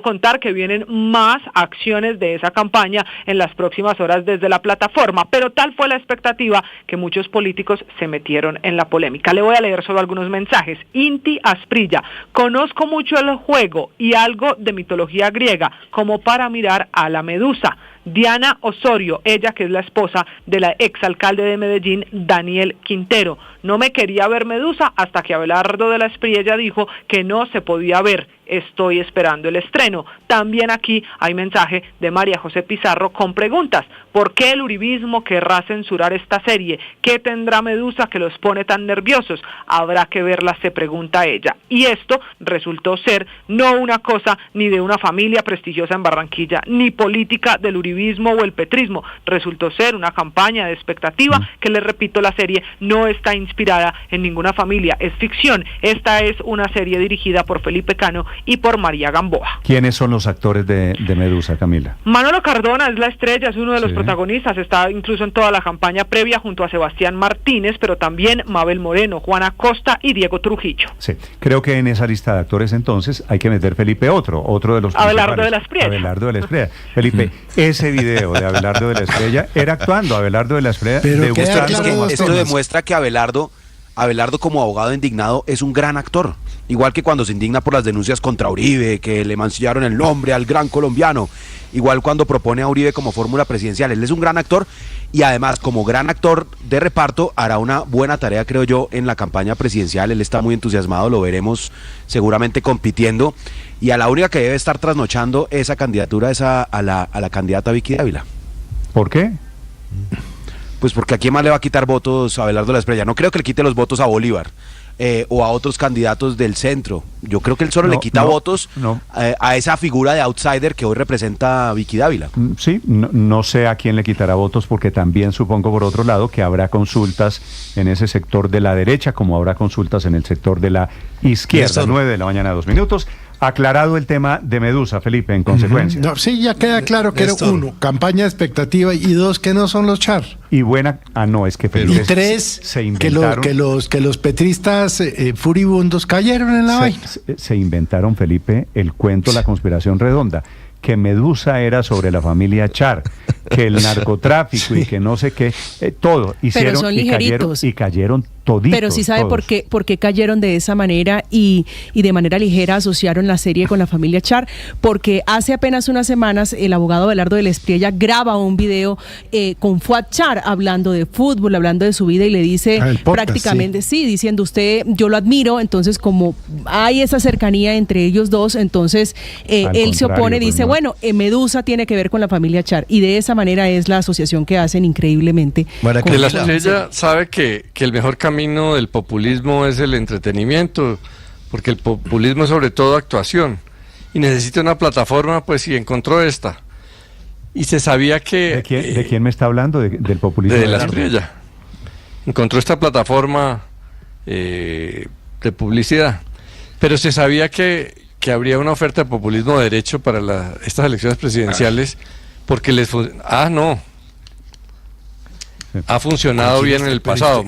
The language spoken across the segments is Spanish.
contar que vienen más acciones de esa campaña en las próximas horas desde la plataforma, pero tal fue la expectativa que muchos políticos se metieron en la polémica. Le voy a leer solo algunos mensajes. Inti Asprilla: conozco mucho el juego y algo de mitología griega como para mirar a la medusa. Diana Osorio, ella que es la esposa de la exalcalde de Medellín, Daniel Quintero: no me quería ver Medusa hasta que Abelardo de la Espriella dijo que no se podía ver. Estoy esperando el estreno. También aquí hay mensaje de María José Pizarro con preguntas. ¿Por qué el uribismo querrá censurar esta serie? ¿Qué tendrá Medusa que los pone tan nerviosos? Habrá que verla, se pregunta ella. Y esto resultó ser no una cosa ni de una familia prestigiosa en Barranquilla, ni política del uribismo o el petrismo. Resultó ser una campaña de expectativa que, les repito, la serie no está inspirada en ninguna familia, es ficción. Esta es una serie dirigida por Felipe Cano y por María Gamboa. ¿Quiénes son los actores de Medusa, Camila? Manolo Cardona es la estrella, es uno de los protagonistas, está incluso en toda la campaña previa junto a Sebastián Martínez, pero también Mabel Moreno, Juana Costa y Diego Trujillo. Sí, creo que en esa lista de actores entonces hay que meter Felipe otro de los Abelardo de la Espriella. Abelardo de la Espriella. Felipe, ese video de Abelardo de la Espriella era actuando Abelardo de la Espriella. Esto demuestra que Abelardo como abogado indignado es un gran actor. Igual que cuando se indigna por las denuncias contra Uribe, que le mancillaron el nombre al gran colombiano. Igual cuando propone a Uribe como fórmula presidencial. Él es un gran actor y además como gran actor de reparto hará una buena tarea, creo yo, en la campaña presidencial. Él está muy entusiasmado, lo veremos seguramente compitiendo. Y a la única que debe estar trasnochando esa candidatura es a la candidata Vicky Dávila. ¿Por qué? Pues porque a quién más le va a quitar votos a Abelardo de la Espriella. No creo que le quite los votos a Bolívar. O a otros candidatos del centro. Yo creo que él solo le quita votos a esa figura de outsider que hoy representa a Vicky Dávila. Sí, no sé a quién le quitará votos, porque también supongo, por otro lado, que habrá consultas en ese sector de la derecha, como habrá consultas en el sector de la izquierda. 9:02 a.m. Aclarado el tema de Medusa, Felipe, en consecuencia. No, sí, ya queda claro que era uno, campaña de expectativa, y dos, que no son los char. Y es que Felipe, y tres, se inventaron, que los petristas furibundos cayeron en la vaina. Se inventaron, Felipe, el cuento, la conspiración redonda, que Medusa era sobre la familia Char, que el narcotráfico y que no sé qué, todo hicieron. Pero son ligeritos. Y cayeron toditos. Pero sí sabe por qué cayeron de esa manera y de manera ligera asociaron la serie con la familia Char, porque hace apenas unas semanas el abogado Abelardo de la Espriella graba un video con Fuad Char hablando de fútbol, hablando de su vida, y le dice prácticamente, diciendo: usted, yo lo admiro. Entonces, como hay esa cercanía entre ellos dos, entonces él se opone, dice, bueno, Medusa tiene que ver con la familia Char, y de esa manera es la asociación que hacen increíblemente. De la Espriella sabe que el mejor camino del populismo es el entretenimiento, porque el populismo es sobre todo actuación, y necesita una plataforma, pues, y encontró esta. Y se sabía que... ¿De quién me está hablando? ¿Del populismo? De la Espriella. Encontró esta plataforma de publicidad, pero se sabía que habría una oferta de populismo de derecho para estas elecciones presidenciales, porque ha funcionado bien en el pasado.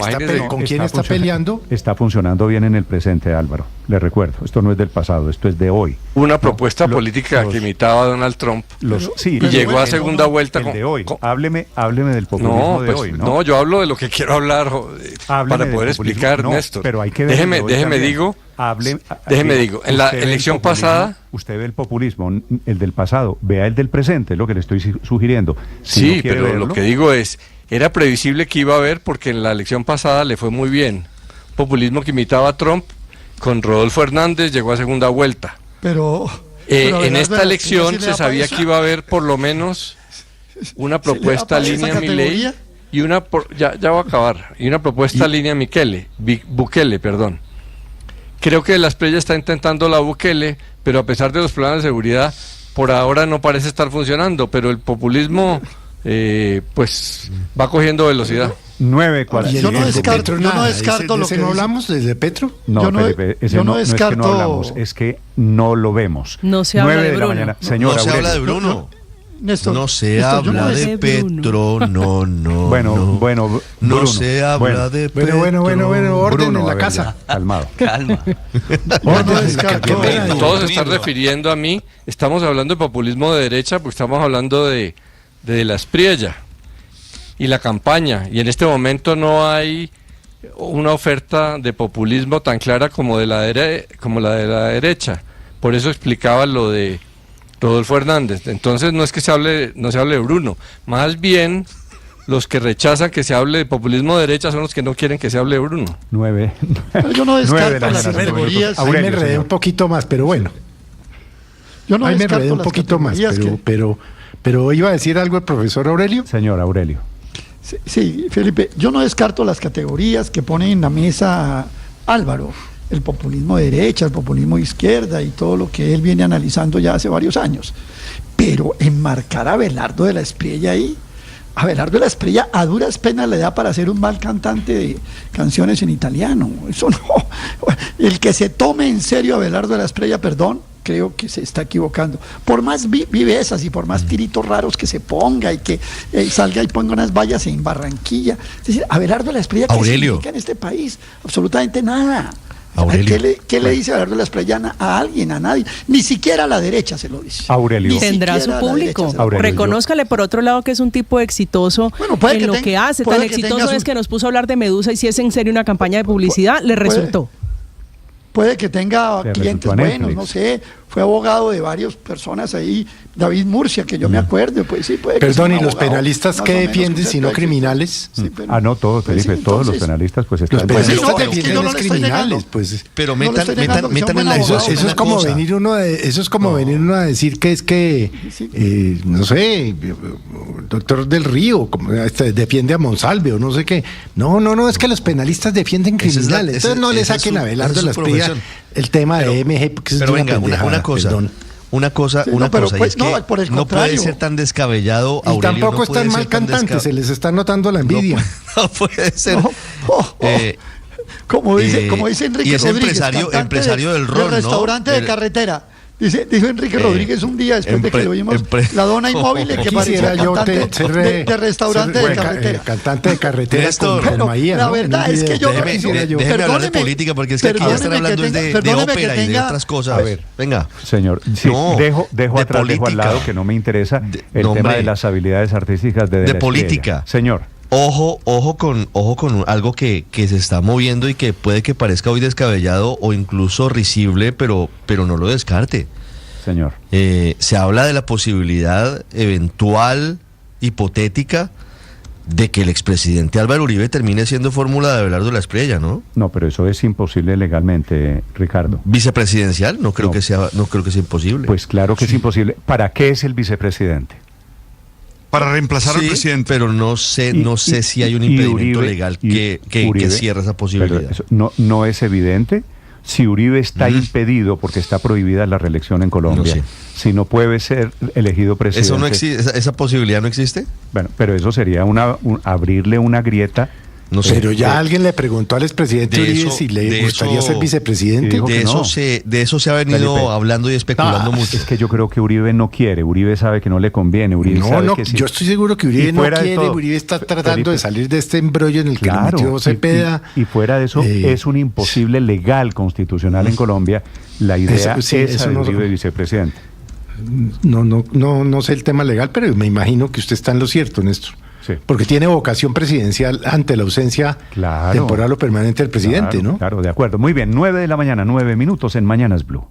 ¿Con quién está peleando? Está funcionando bien en el presente, Álvaro. Le recuerdo, esto no es del pasado, esto es de hoy. Una propuesta política que imitaba a Donald Trump y llegó a segunda vuelta. De hoy. Hábleme del populismo de hoy. No, yo hablo de lo que quiero hablar para poder explicar, Néstor. Pero hay que déjeme digo, en la elección pasada... Usted ve el populismo, el del pasado, vea el del presente, es lo que le estoy sugiriendo. Pero lo que digo es... Era previsible que iba a haber, porque en la elección pasada le fue muy bien. Populismo que imitaba a Trump, con Rodolfo Hernández llegó a segunda vuelta. Pero en esta elección se sabía que iba a haber por lo menos una propuesta línea Milei y una ya va a acabar, y una propuesta línea Bukele, perdón. Creo que la Espriella está intentando la Bukele, pero a pesar de los problemas de seguridad, por ahora no parece estar funcionando, pero el populismo pues va cogiendo velocidad. 9:40. Yo no descarto lo que no hablamos desde Petro. No, Felipe, no es que no hablamos, es que no lo vemos. No se habla de Bruno. 9 de la mañana. Señora, no se habla de Bruno. Néstor. No se habla de Petro, no. Bueno, Bruno. No se habla de Petro. Bueno, orden Bruno, en la a ver, casa. ya, calmado. Calma. Todos se están refiriendo a mí. Estamos hablando de populismo de derecha porque estamos hablando de la Espriella y la campaña. Y en este momento no hay una oferta de populismo tan clara como como la de la derecha. Por eso explicaba lo de Rodolfo Hernández. Entonces no es que no se hable de Bruno, más bien los que rechazan que se hable de populismo de derecha son los que no quieren que se hable de Bruno. 9. Pero yo no descarto las categorías. Ahí me enredé un poquito más, pero bueno. Yo no ahí me enredé descarto un las poquito más, categorías pero iba a decir algo el profesor Aurelio. Señor Aurelio. Sí, Felipe, yo no descarto las categorías que pone en la mesa Álvaro, el populismo de derecha, el populismo de izquierda y todo lo que él viene analizando ya hace varios años. Pero enmarcar a Abelardo de la Espriella ahí, Abelardo de la Espriella a duras penas le da para ser un mal cantante de canciones en italiano. Eso no. El que se tome en serio a Abelardo de la Espriella, perdón, creo que se está equivocando. Por más vivezas y por más tiritos raros que se ponga y que salga y ponga unas vallas en Barranquilla. Es decir, Abelardo de la Espriella, ¿qué significa en este país? Absolutamente nada. ¿Qué le dice Abelardo de la Espriella a alguien, a nadie? Ni siquiera a la derecha se lo dice. Aurelio. Tendrá su público. Reconózcale por otro lado que es un tipo exitoso en lo que hace. Tan exitoso es que nos puso a hablar de Medusa y si es en serio una campaña de publicidad, le resultó. Puede que tenga clientes buenos, no sé, fue abogado de varias personas ahí, David Murcia, que yo me acuerdo, pues sí, puede que Perdón, ¿y los penalistas qué defienden si no criminales? Sí, pero, no, todos, Felipe, todos los penalistas pues están... Los penalistas defienden criminales, pues. Pero metan en la... Eso es como venir uno a decir que es que, no sé, doctor del Río, defiende a Monsalve o no sé qué. No, es que los penalistas defienden criminales. Entonces no le saquen a Abelardo de la Espriella el tema de MG, porque pero venga, una cosa, pues, no puede ser tan descabellado. Y Aurelio, tampoco es tan mal cantante, se les está notando la envidia. No puede ser. Como dice Enrique y es Rodríguez, empresario del ron, restaurante de carretera. Dijo Enrique Rodríguez un día después de que lo vimos la dona inmóvil que parecía cantante de restaurante de carretera. Cantante de carretera con Maía, la verdad es que yo déjeme hablar de política porque es que aquí ya están hablando de ópera y de otras cosas. A ver, venga. Señor, dejo al lado que no me interesa el tema de las habilidades artísticas de política. Señor. Ojo con algo que se está moviendo y que puede que parezca hoy descabellado o incluso risible, pero no lo descarte. Señor. Se habla de la posibilidad eventual, hipotética, de que el expresidente Álvaro Uribe termine siendo fórmula de Abelardo de la Espriella, ¿no? No, pero eso es imposible legalmente, Ricardo. ¿Vicepresidencial? No creo que sea imposible. Pues claro que es imposible. ¿Para qué es el vicepresidente? Para reemplazar al presidente. Pero no sé si hay un impedimento legal que cierre esa posibilidad. No es evidente. Si Uribe está impedido porque está prohibida la reelección en Colombia, si no puede ser elegido presidente. ¿Eso no existe? ¿Esa posibilidad no existe? Bueno, pero eso sería abrirle una grieta. No sé, pero ya alguien le preguntó al expresidente Uribe si le gustaría ser vicepresidente. De eso se ha venido hablando y especulando mucho. Es que yo creo que Uribe no quiere, Uribe sabe que no le conviene. Uribe sabe que yo estoy seguro que Uribe no quiere, Uribe está tratando de salir de este embrollo en el que lo metió Cepeda. Y fuera de eso, es un imposible legal constitucional en Colombia la idea esa de Uribe vicepresidente. No sé el tema legal, pero me imagino que usted está en lo cierto, Néstor. Sí. Porque tiene vocación presidencial ante la ausencia temporal o permanente del presidente, ¿no? Claro, de acuerdo. Muy bien, 9 de la mañana, 9 minutos en Mañanas Blue.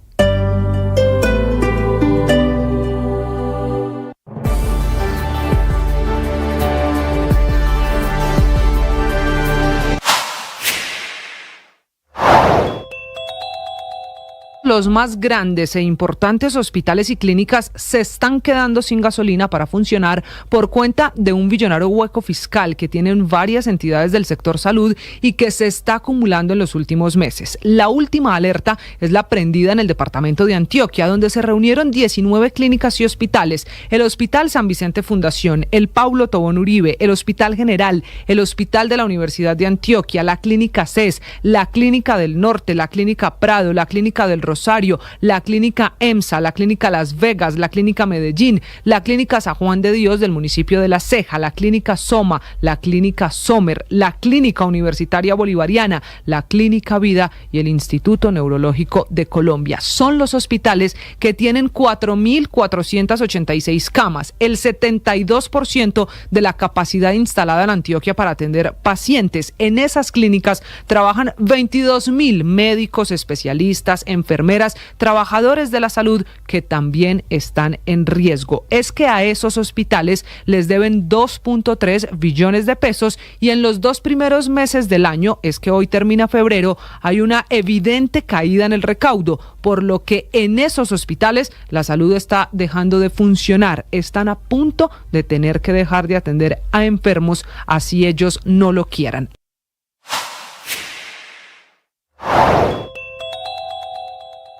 Los más grandes e importantes hospitales y clínicas se están quedando sin gasolina para funcionar por cuenta de un billonario hueco fiscal que tienen varias entidades del sector salud y que se está acumulando en los últimos meses. La última alerta es la prendida en el departamento de Antioquia, donde se reunieron 19 clínicas y hospitales: el Hospital San Vicente Fundación, el Paulo Tobón Uribe, el Hospital General, el Hospital de la Universidad de Antioquia, la Clínica CES, la Clínica del Norte, la Clínica Prado, la Clínica del Rosario, Rosario, la clínica EMSA, la clínica Las Vegas, la clínica Medellín, la clínica San Juan de Dios del municipio de La Ceja, la clínica Soma, la clínica Sommer, la clínica Universitaria Bolivariana, la clínica Vida y el Instituto Neurológico de Colombia. Son los hospitales que tienen 4.486 camas, el 72% de la capacidad instalada en Antioquia para atender pacientes. En esas clínicas trabajan 22.000 médicos, especialistas, enfermeras, trabajadores de la salud que también están en riesgo. Es que a esos hospitales les deben 2.3 billones de pesos y en los 2 primeros meses del año, es que hoy termina febrero, hay una evidente caída en el recaudo, por lo que en esos hospitales la salud está dejando de funcionar. Están a punto de tener que dejar de atender a enfermos, así ellos no lo quieran.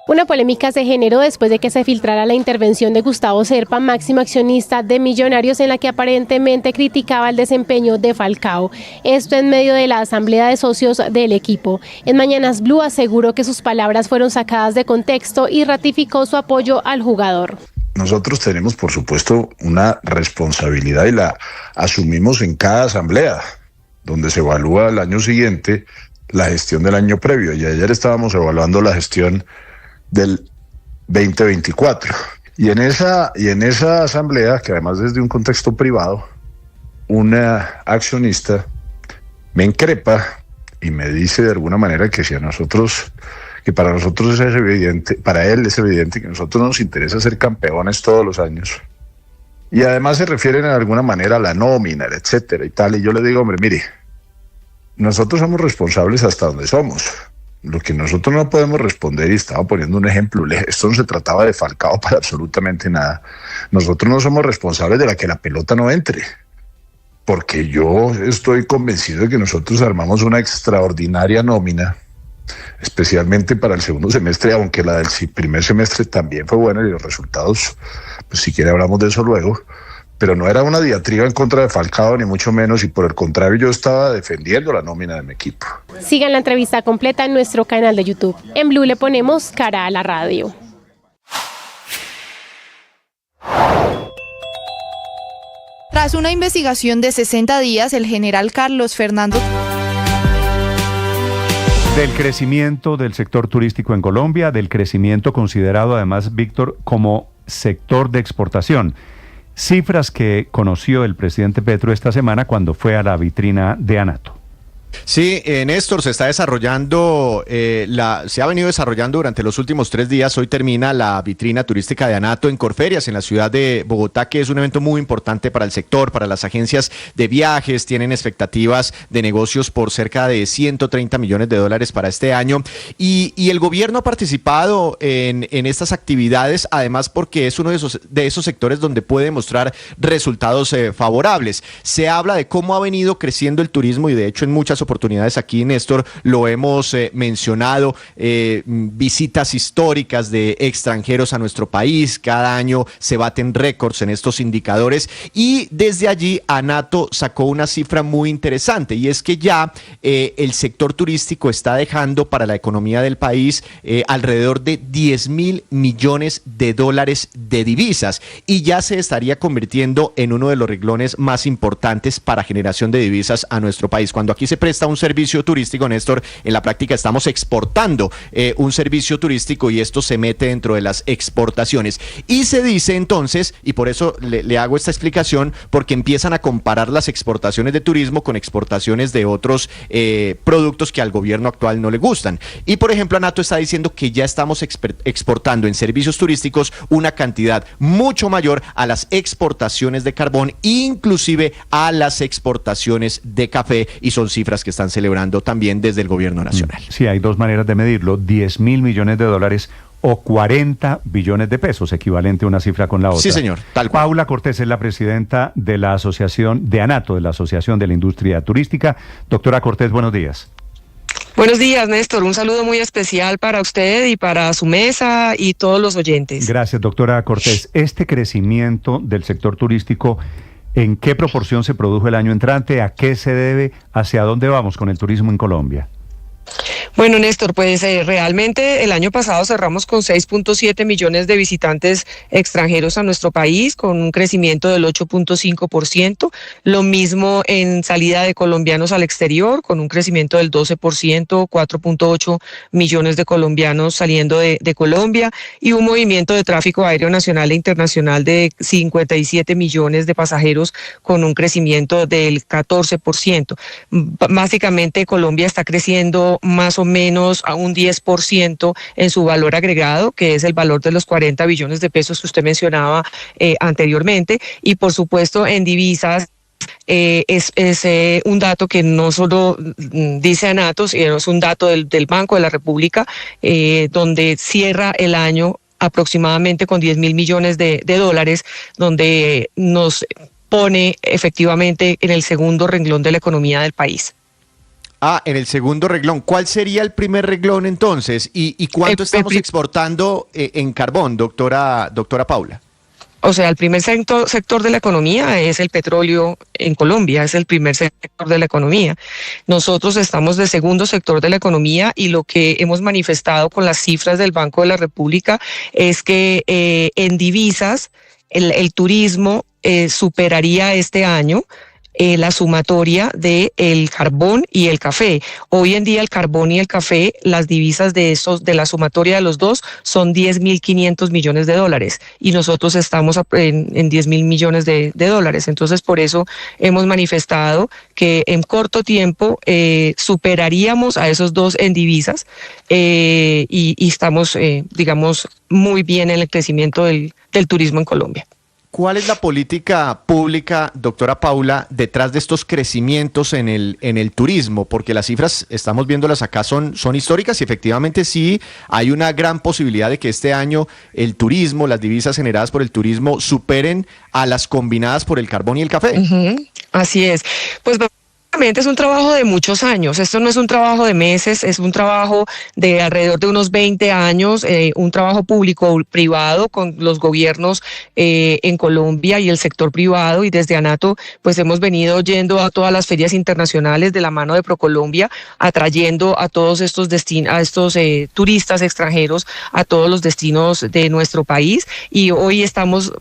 Una polémica se generó después de que se filtrara la intervención de Gustavo Serpa, máximo accionista de Millonarios, en la que aparentemente criticaba el desempeño de Falcao. Esto en medio de la asamblea de socios del equipo. En Mañanas Blue aseguró que sus palabras fueron sacadas de contexto y ratificó su apoyo al jugador. Nosotros tenemos, por supuesto, una responsabilidad y la asumimos en cada asamblea, donde se evalúa el año siguiente la gestión del año previo. Y ayer estábamos evaluando la gestión del 2024. Y en esa asamblea, que además es de un contexto privado, una accionista me increpa y me dice de alguna manera que si a nosotros, que para nosotros es evidente, para él es evidente que a nosotros nos interesa ser campeones todos los años. Y además se refieren de alguna manera a la nómina, etcétera y tal. Y yo le digo, hombre, mire, nosotros somos responsables hasta donde somos. Lo que nosotros no podemos responder, y estaba poniendo un ejemplo, esto no se trataba de Falcao para absolutamente nada. Nosotros no somos responsables de que la pelota no entre, porque yo estoy convencido de que nosotros armamos una extraordinaria nómina, especialmente para el segundo semestre, aunque la del primer semestre también fue buena y los resultados, pues si quiere hablamos de eso luego. Pero no era una diatriba en contra de Falcao, ni mucho menos, y por el contrario yo estaba defendiendo la nómina de mi equipo. Sigan la entrevista completa en nuestro canal de YouTube. En Blue le ponemos cara a la radio. Tras una investigación de 60 días, el general Carlos Fernando... Del crecimiento del sector turístico en Colombia, del crecimiento considerado además, Víctor, como sector de exportación. Cifras que conoció el presidente Petro esta semana cuando fue a la vitrina de ANATO. Sí, Néstor, se está desarrollando, se ha venido desarrollando durante los últimos 3 días. Hoy termina la vitrina turística de ANATO en Corferias, en la ciudad de Bogotá, que es un evento muy importante para el sector, para las agencias de viajes. Tienen expectativas de negocios por cerca de 130 millones de dólares para este año. Y el gobierno ha participado en estas actividades, además porque es uno de esos sectores donde puede mostrar resultados favorables. Se habla de cómo ha venido creciendo el turismo y de hecho en muchas oportunidades aquí, Néstor, lo hemos mencionado, visitas históricas de extranjeros a nuestro país. Cada año se baten récords en estos indicadores y desde allí ANATO sacó una cifra muy interesante y es que ya el sector turístico está dejando para la economía del país alrededor de 10.000 millones de dólares de divisas y ya se estaría convirtiendo en uno de los renglones más importantes para generación de divisas a nuestro país. Cuando aquí se presta un servicio turístico, Néstor, en la práctica estamos exportando un servicio turístico y esto se mete dentro de las exportaciones. Y se dice entonces, y por eso le hago esta explicación, porque empiezan a comparar las exportaciones de turismo con exportaciones de otros productos que al gobierno actual no le gustan. Y por ejemplo, ANATO está diciendo que ya estamos exportando en servicios turísticos una cantidad mucho mayor a las exportaciones de carbón, inclusive a las exportaciones de café, y son cifras que están celebrando también desde el gobierno nacional. Sí, hay dos maneras de medirlo, 10.000 millones de dólares o 40 billones de pesos, equivalente a una cifra con la otra. Sí, señor, tal cual. Paula Cortés es la presidenta de la asociación de ANATO, de la Asociación de la Industria Turística. Doctora Cortés, buenos días. Buenos días, Néstor. Un saludo muy especial para usted y para su mesa y todos los oyentes. Gracias, doctora Cortés. Este crecimiento del sector turístico, ¿en qué proporción se produjo el año entrante? ¿A qué se debe? ¿Hacia dónde vamos con el turismo en Colombia? Bueno, Néstor, pues realmente el año pasado cerramos con 6.7 millones de visitantes extranjeros a nuestro país, con un crecimiento del 8.5%. Lo mismo en salida de colombianos al exterior, con un crecimiento del 12%, 4.8 millones de colombianos saliendo de Colombia, y un movimiento de tráfico aéreo nacional e internacional de 57 millones de pasajeros, con un crecimiento del 14%. Básicamente Colombia está creciendo más o menos a un 10% en su valor agregado, que es el valor de los 40 billones de pesos que usted mencionaba anteriormente, y por supuesto en divisas. Es un dato que no solo dice ANATO, sino es un dato del Banco de la República, donde cierra el año aproximadamente con 10.000 millones de dólares, donde nos pone efectivamente en el segundo renglón de la economía del país. En el segundo renglón. ¿Cuál sería el primer renglón entonces? ¿Y cuánto estamos exportando en carbón, doctora Paula? O sea, el primer sector de la economía es el petróleo en Colombia, es el primer sector de la economía. Nosotros estamos de segundo sector de la economía, y lo que hemos manifestado con las cifras del Banco de la República es que en divisas el turismo superaría este año la sumatoria de el carbón y el café. Hoy en día el carbón y el café, las divisas de la sumatoria de los dos son 10.500 millones de dólares, y nosotros estamos en 10.000 millones de dólares. Entonces, por eso hemos manifestado que en corto tiempo superaríamos a esos dos en divisas, y estamos, digamos, muy bien en el crecimiento del turismo en Colombia. ¿Cuál es la política pública, doctora Paula, detrás de estos crecimientos en el turismo? Porque las cifras, estamos viéndolas acá, son históricas, y efectivamente sí hay una gran posibilidad de que este año el turismo, las divisas generadas por el turismo, superen a las combinadas por el carbón y el café. Así es. Pues es un trabajo de muchos años. Esto no es un trabajo de meses, es un trabajo de alrededor de unos 20 años, un trabajo público-privado con los gobiernos en Colombia y el sector privado, y desde ANATO pues hemos venido yendo a todas las ferias internacionales de la mano de ProColombia, atrayendo a todos estos turistas extranjeros a todos los destinos de nuestro país, y hoy estamos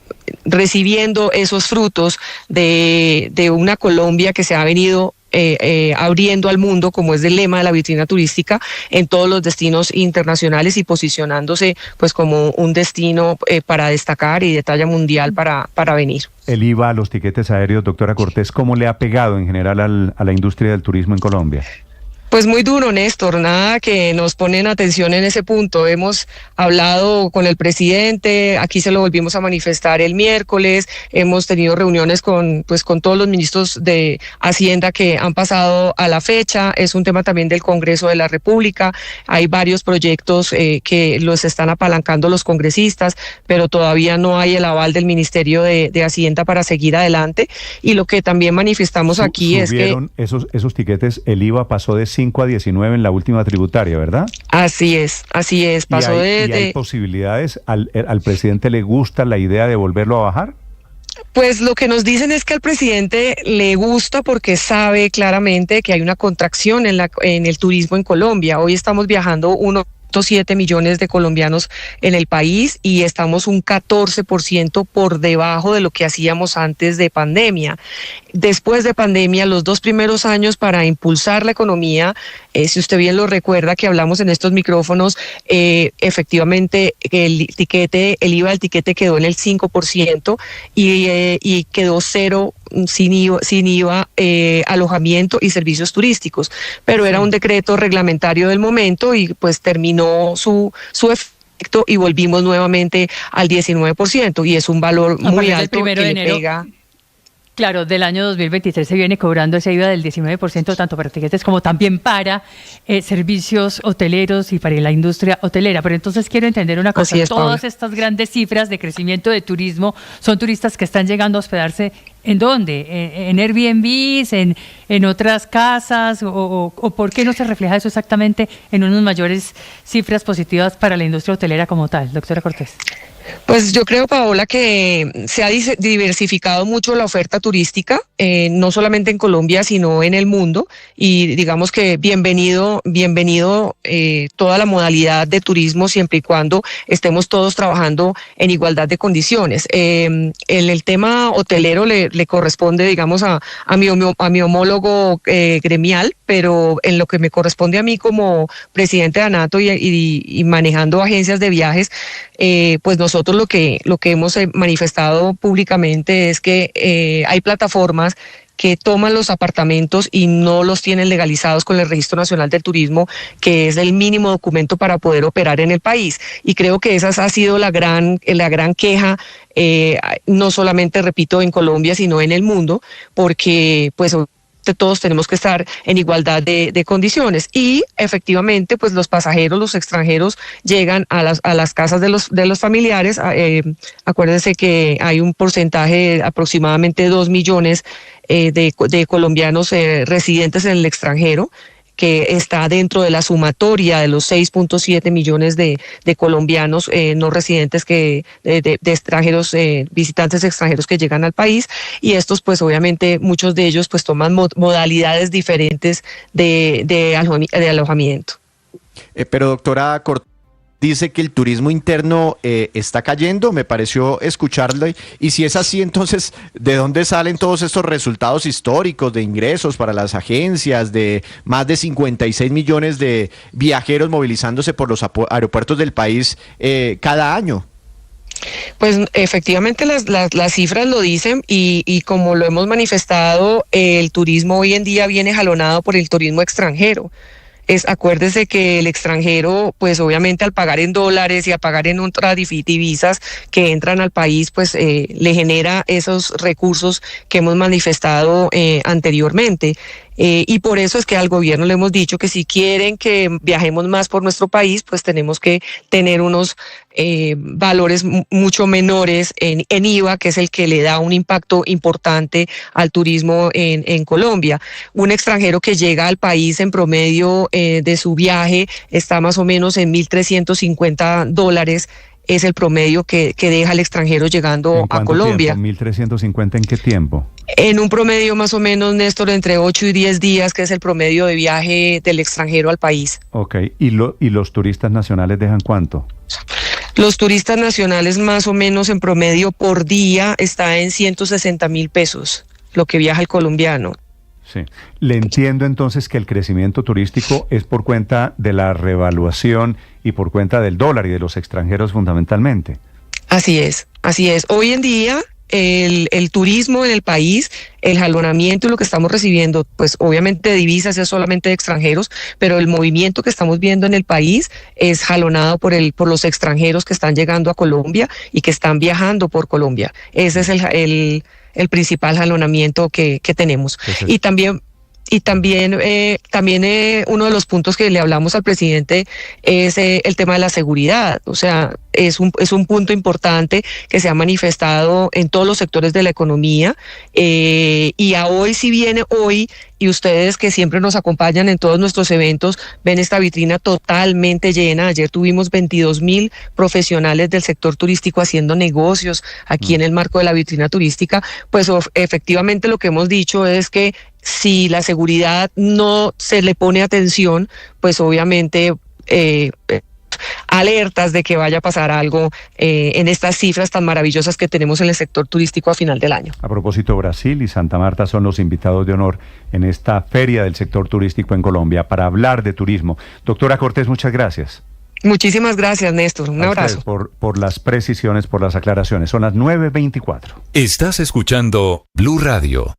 recibiendo esos frutos de una Colombia que se ha venido abriendo al mundo, como es el lema de la vitrina turística, en todos los destinos internacionales, y posicionándose pues como un destino para destacar y de talla mundial para venir. El IVA a los tiquetes aéreos, doctora Cortés, ¿cómo le ha pegado en general a la industria del turismo en Colombia? Pues muy duro, Néstor, nada que nos ponen atención en ese punto. Hemos hablado con el presidente, aquí se lo volvimos a manifestar el miércoles, hemos tenido reuniones con todos los ministros de Hacienda que han pasado a la fecha. Es un tema también del Congreso de la República, hay varios proyectos que los están apalancando los congresistas, pero todavía no hay el aval del Ministerio de Hacienda para seguir adelante, y lo que también manifestamos aquí es que esos tiquetes, el IVA pasó de 5 a 19 en la última tributaria, ¿verdad? Así es, pasó ¿hay posibilidades? ¿Al presidente le gusta la idea de volverlo a bajar? Pues lo que nos dicen es que al presidente le gusta porque sabe claramente que hay una contracción en el turismo en Colombia. Hoy estamos viajando 1.7 millones de colombianos en el país, y estamos un 14% por debajo de lo que hacíamos antes de pandemia. Después de pandemia, los 2 primeros años para impulsar la economía, si usted bien lo recuerda que hablamos en estos micrófonos, efectivamente el IVA del tiquete quedó en el 5%, y quedó cero sin IVA alojamiento y servicios turísticos, pero era un decreto reglamentario del momento, y pues terminó su efecto y volvimos nuevamente al 19%, y es un valor muy alto que le pega. Claro, del año 2023 se viene cobrando ese IVA del 19%, tanto para tiquetes como también para servicios hoteleros y para la industria hotelera. Pero entonces quiero entender una cosa, todas estas grandes cifras de crecimiento de turismo son turistas que están llegando a hospedarse ¿en dónde? ¿En Airbnbs, en otras casas? ¿O por qué no se refleja eso exactamente en unas mayores cifras positivas para la industria hotelera como tal, doctora Cortés? Pues yo creo, Paola, que se ha diversificado mucho la oferta turística, no solamente en Colombia, sino en el mundo, y digamos que bienvenido toda la modalidad de turismo, siempre y cuando estemos todos trabajando en igualdad de condiciones. En el tema hotelero le corresponde, digamos, a mi homólogo gremial, pero en lo que me corresponde a mí como presidente de ANATO y manejando agencias de viajes, pues nosotros lo que hemos manifestado públicamente es que hay plataformas que toman los apartamentos y no los tienen legalizados con el Registro Nacional del Turismo, que es el mínimo documento para poder operar en el país. Y creo que esa ha sido la gran queja, no solamente, repito, en Colombia, sino en el mundo, porque pues todos tenemos que estar en igualdad de condiciones, y efectivamente pues los pasajeros, los extranjeros llegan a las casas de los familiares. Acuérdense que hay un porcentaje de aproximadamente 2 millones de colombianos residentes en el extranjero, que está dentro de la sumatoria de los 6.7 millones de colombianos no residentes de extranjeros, visitantes extranjeros que llegan al país, y estos pues obviamente muchos de ellos pues toman modalidades diferentes de alojamiento. Pero doctora Cortés, dice que el turismo interno está cayendo, me pareció escucharlo, y si es así, entonces, ¿de dónde salen todos estos resultados históricos de ingresos para las agencias, de más de 56 millones de viajeros movilizándose por los aeropuertos del país cada año? Pues efectivamente las cifras lo dicen, y como lo hemos manifestado, el turismo hoy en día viene jalonado por el turismo extranjero. Acuérdese que el extranjero, pues obviamente al pagar en dólares y a pagar en otras divisas que entran al país, pues le genera esos recursos que hemos manifestado anteriormente. Y por eso es que al gobierno le hemos dicho que si quieren que viajemos más por nuestro país, pues tenemos que tener unos valores mucho menores en IVA, que es el que le da un impacto importante al turismo en Colombia. Un extranjero que llega al país en promedio de su viaje está más o menos en $1,350, es el promedio que deja el extranjero llegando a Colombia. ¿1.350 en qué tiempo? En un promedio más o menos, Néstor, entre 8 y 10 días, que es el promedio de viaje del extranjero al país. Ok, ¿y los turistas nacionales dejan cuánto? Los turistas nacionales más o menos en promedio por día está en 160.000 pesos, lo que viaja el colombiano. Sí. Le entiendo entonces que el crecimiento turístico es por cuenta de la revaluación y por cuenta del dólar y de los extranjeros fundamentalmente. Así es, así es. Hoy en día el turismo en el país, el jalonamiento y lo que estamos recibiendo, pues obviamente de divisas es solamente de extranjeros, pero el movimiento que estamos viendo en el país es jalonado por los extranjeros que están llegando a Colombia y que están viajando por Colombia. Ese es el principal jalonamiento que tenemos. Y también uno de los puntos que le hablamos al presidente es el tema de la seguridad. O sea, es un punto importante que se ha manifestado en todos los sectores de la economía, y a hoy, si viene hoy, y ustedes que siempre nos acompañan en todos nuestros eventos, ven esta vitrina totalmente llena. Ayer tuvimos 22.000 profesionales del sector turístico haciendo negocios aquí en el marco de la vitrina turística. Pues efectivamente lo que hemos dicho es que si la seguridad no se le pone atención, pues obviamente alertas de que vaya a pasar algo en estas cifras tan maravillosas que tenemos en el sector turístico a final del año. A propósito, Brasil y Santa Marta son los invitados de honor en esta feria del sector turístico en Colombia para hablar de turismo. Doctora Cortés, muchas gracias. Muchísimas gracias, Néstor. Un abrazo. Por las precisiones, por las aclaraciones. Son las 9:24. Estás escuchando Blue Radio.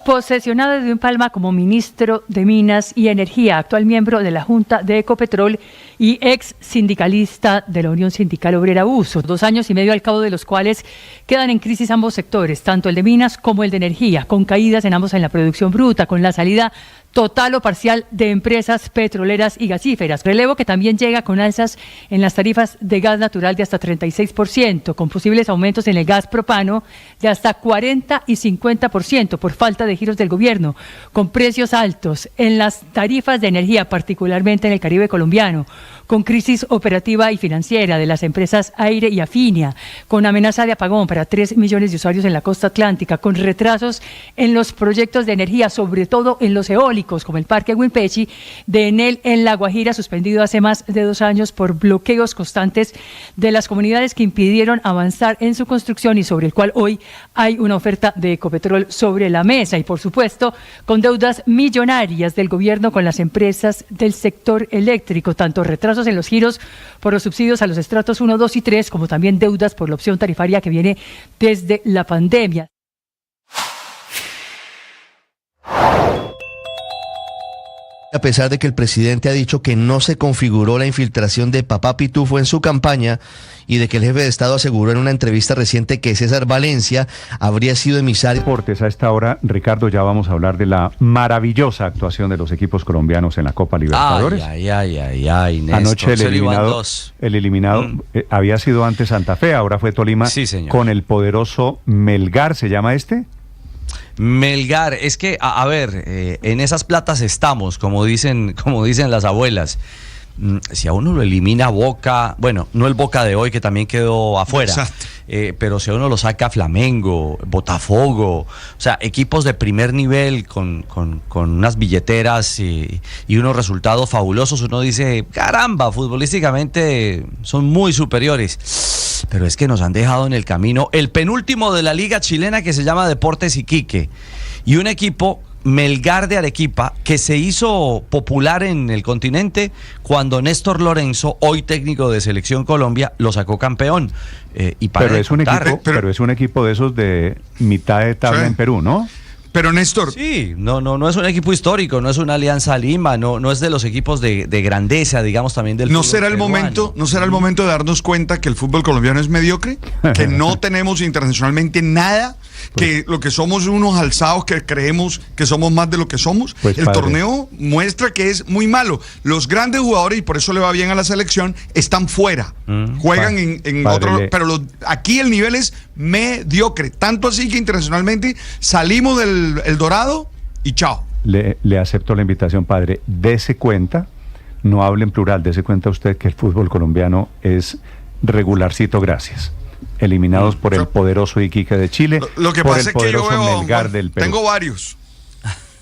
Posesionado Edwin Palma como ministro de Minas y Energía, actual miembro de la Junta de Ecopetrol y ex sindicalista de la Unión Sindical Obrera USO, 2 años y medio al cabo de los cuales quedan en crisis ambos sectores, tanto el de minas como el de energía, con caídas en ambos en la producción bruta, con la salida total o parcial de empresas petroleras y gasíferas. Relevo que también llega con alzas en las tarifas de gas natural de hasta 36%, con posibles aumentos en el gas propano de hasta 40 y 50% por falta de giros del gobierno, con precios altos en las tarifas de energía, particularmente en el Caribe colombiano, con crisis operativa y financiera de las empresas Aire y Afinia, con amenaza de apagón para 3 millones de usuarios en la costa atlántica, con retrasos en los proyectos de energía, sobre todo en los eólicos, como el Parque Wimpechi de Enel en La Guajira, suspendido hace más de 2 años por bloqueos constantes de las comunidades que impidieron avanzar en su construcción y sobre el cual hoy hay una oferta de Ecopetrol sobre la mesa. Y por supuesto, con deudas millonarias del gobierno con las empresas del sector eléctrico, tanto retrasos en los giros por los subsidios a los estratos 1, 2 y 3, como también deudas por la opción tarifaria que viene desde la pandemia. A pesar de que el presidente ha dicho que no se configuró la infiltración de Papá Pitufo en su campaña y de que el jefe de Estado aseguró en una entrevista reciente que César Valencia habría sido emisario. Deportes a esta hora, Ricardo, ya vamos a hablar de la maravillosa actuación de los equipos colombianos en la Copa Libertadores. Néstor. Anoche el eliminado había sido antes Santa Fe, ahora fue Tolima, sí, señor, con el poderoso Melgar, ¿se llama este? Melgar, es que, a ver, en esas platas estamos, como dicen las abuelas. Si a uno lo elimina Boca, bueno, no el Boca de hoy que también quedó afuera, pero si a uno lo saca Flamengo, Botafogo, o sea, equipos de primer nivel con unas billeteras y unos resultados fabulosos, uno dice, caramba, futbolísticamente son muy superiores, pero es que nos han dejado en el camino el penúltimo de la liga chilena que se llama Deportes Iquique, y un equipo, Melgar de Arequipa, que se hizo popular en el continente cuando Néstor Lorenzo, hoy técnico de Selección Colombia, lo sacó campeón. Pero es un equipo de esos de mitad de tabla en Perú, ¿no? Pero Néstor. Sí, no es un equipo histórico, no es una Alianza Lima, no es de los equipos de grandeza, digamos, también del ¿No fútbol será el momento, no será el momento de darnos cuenta que el fútbol colombiano es mediocre? Que no tenemos internacionalmente nada, que lo que somos unos alzados que creemos que somos más de lo que somos. El torneo muestra que es muy malo. Los grandes jugadores, y por eso le va bien a la selección, están fuera. Juegan en otro, pero aquí el nivel es mediocre, tanto así que internacionalmente salimos del El Dorado y chao. Le acepto la invitación, padre. Dese cuenta, no hable en plural, dese cuenta usted que el fútbol colombiano es regularcito, gracias. Eliminados por el poderoso Iquique de Chile, lo que por pasa el es que yo poderoso veo, Melgar del Perú.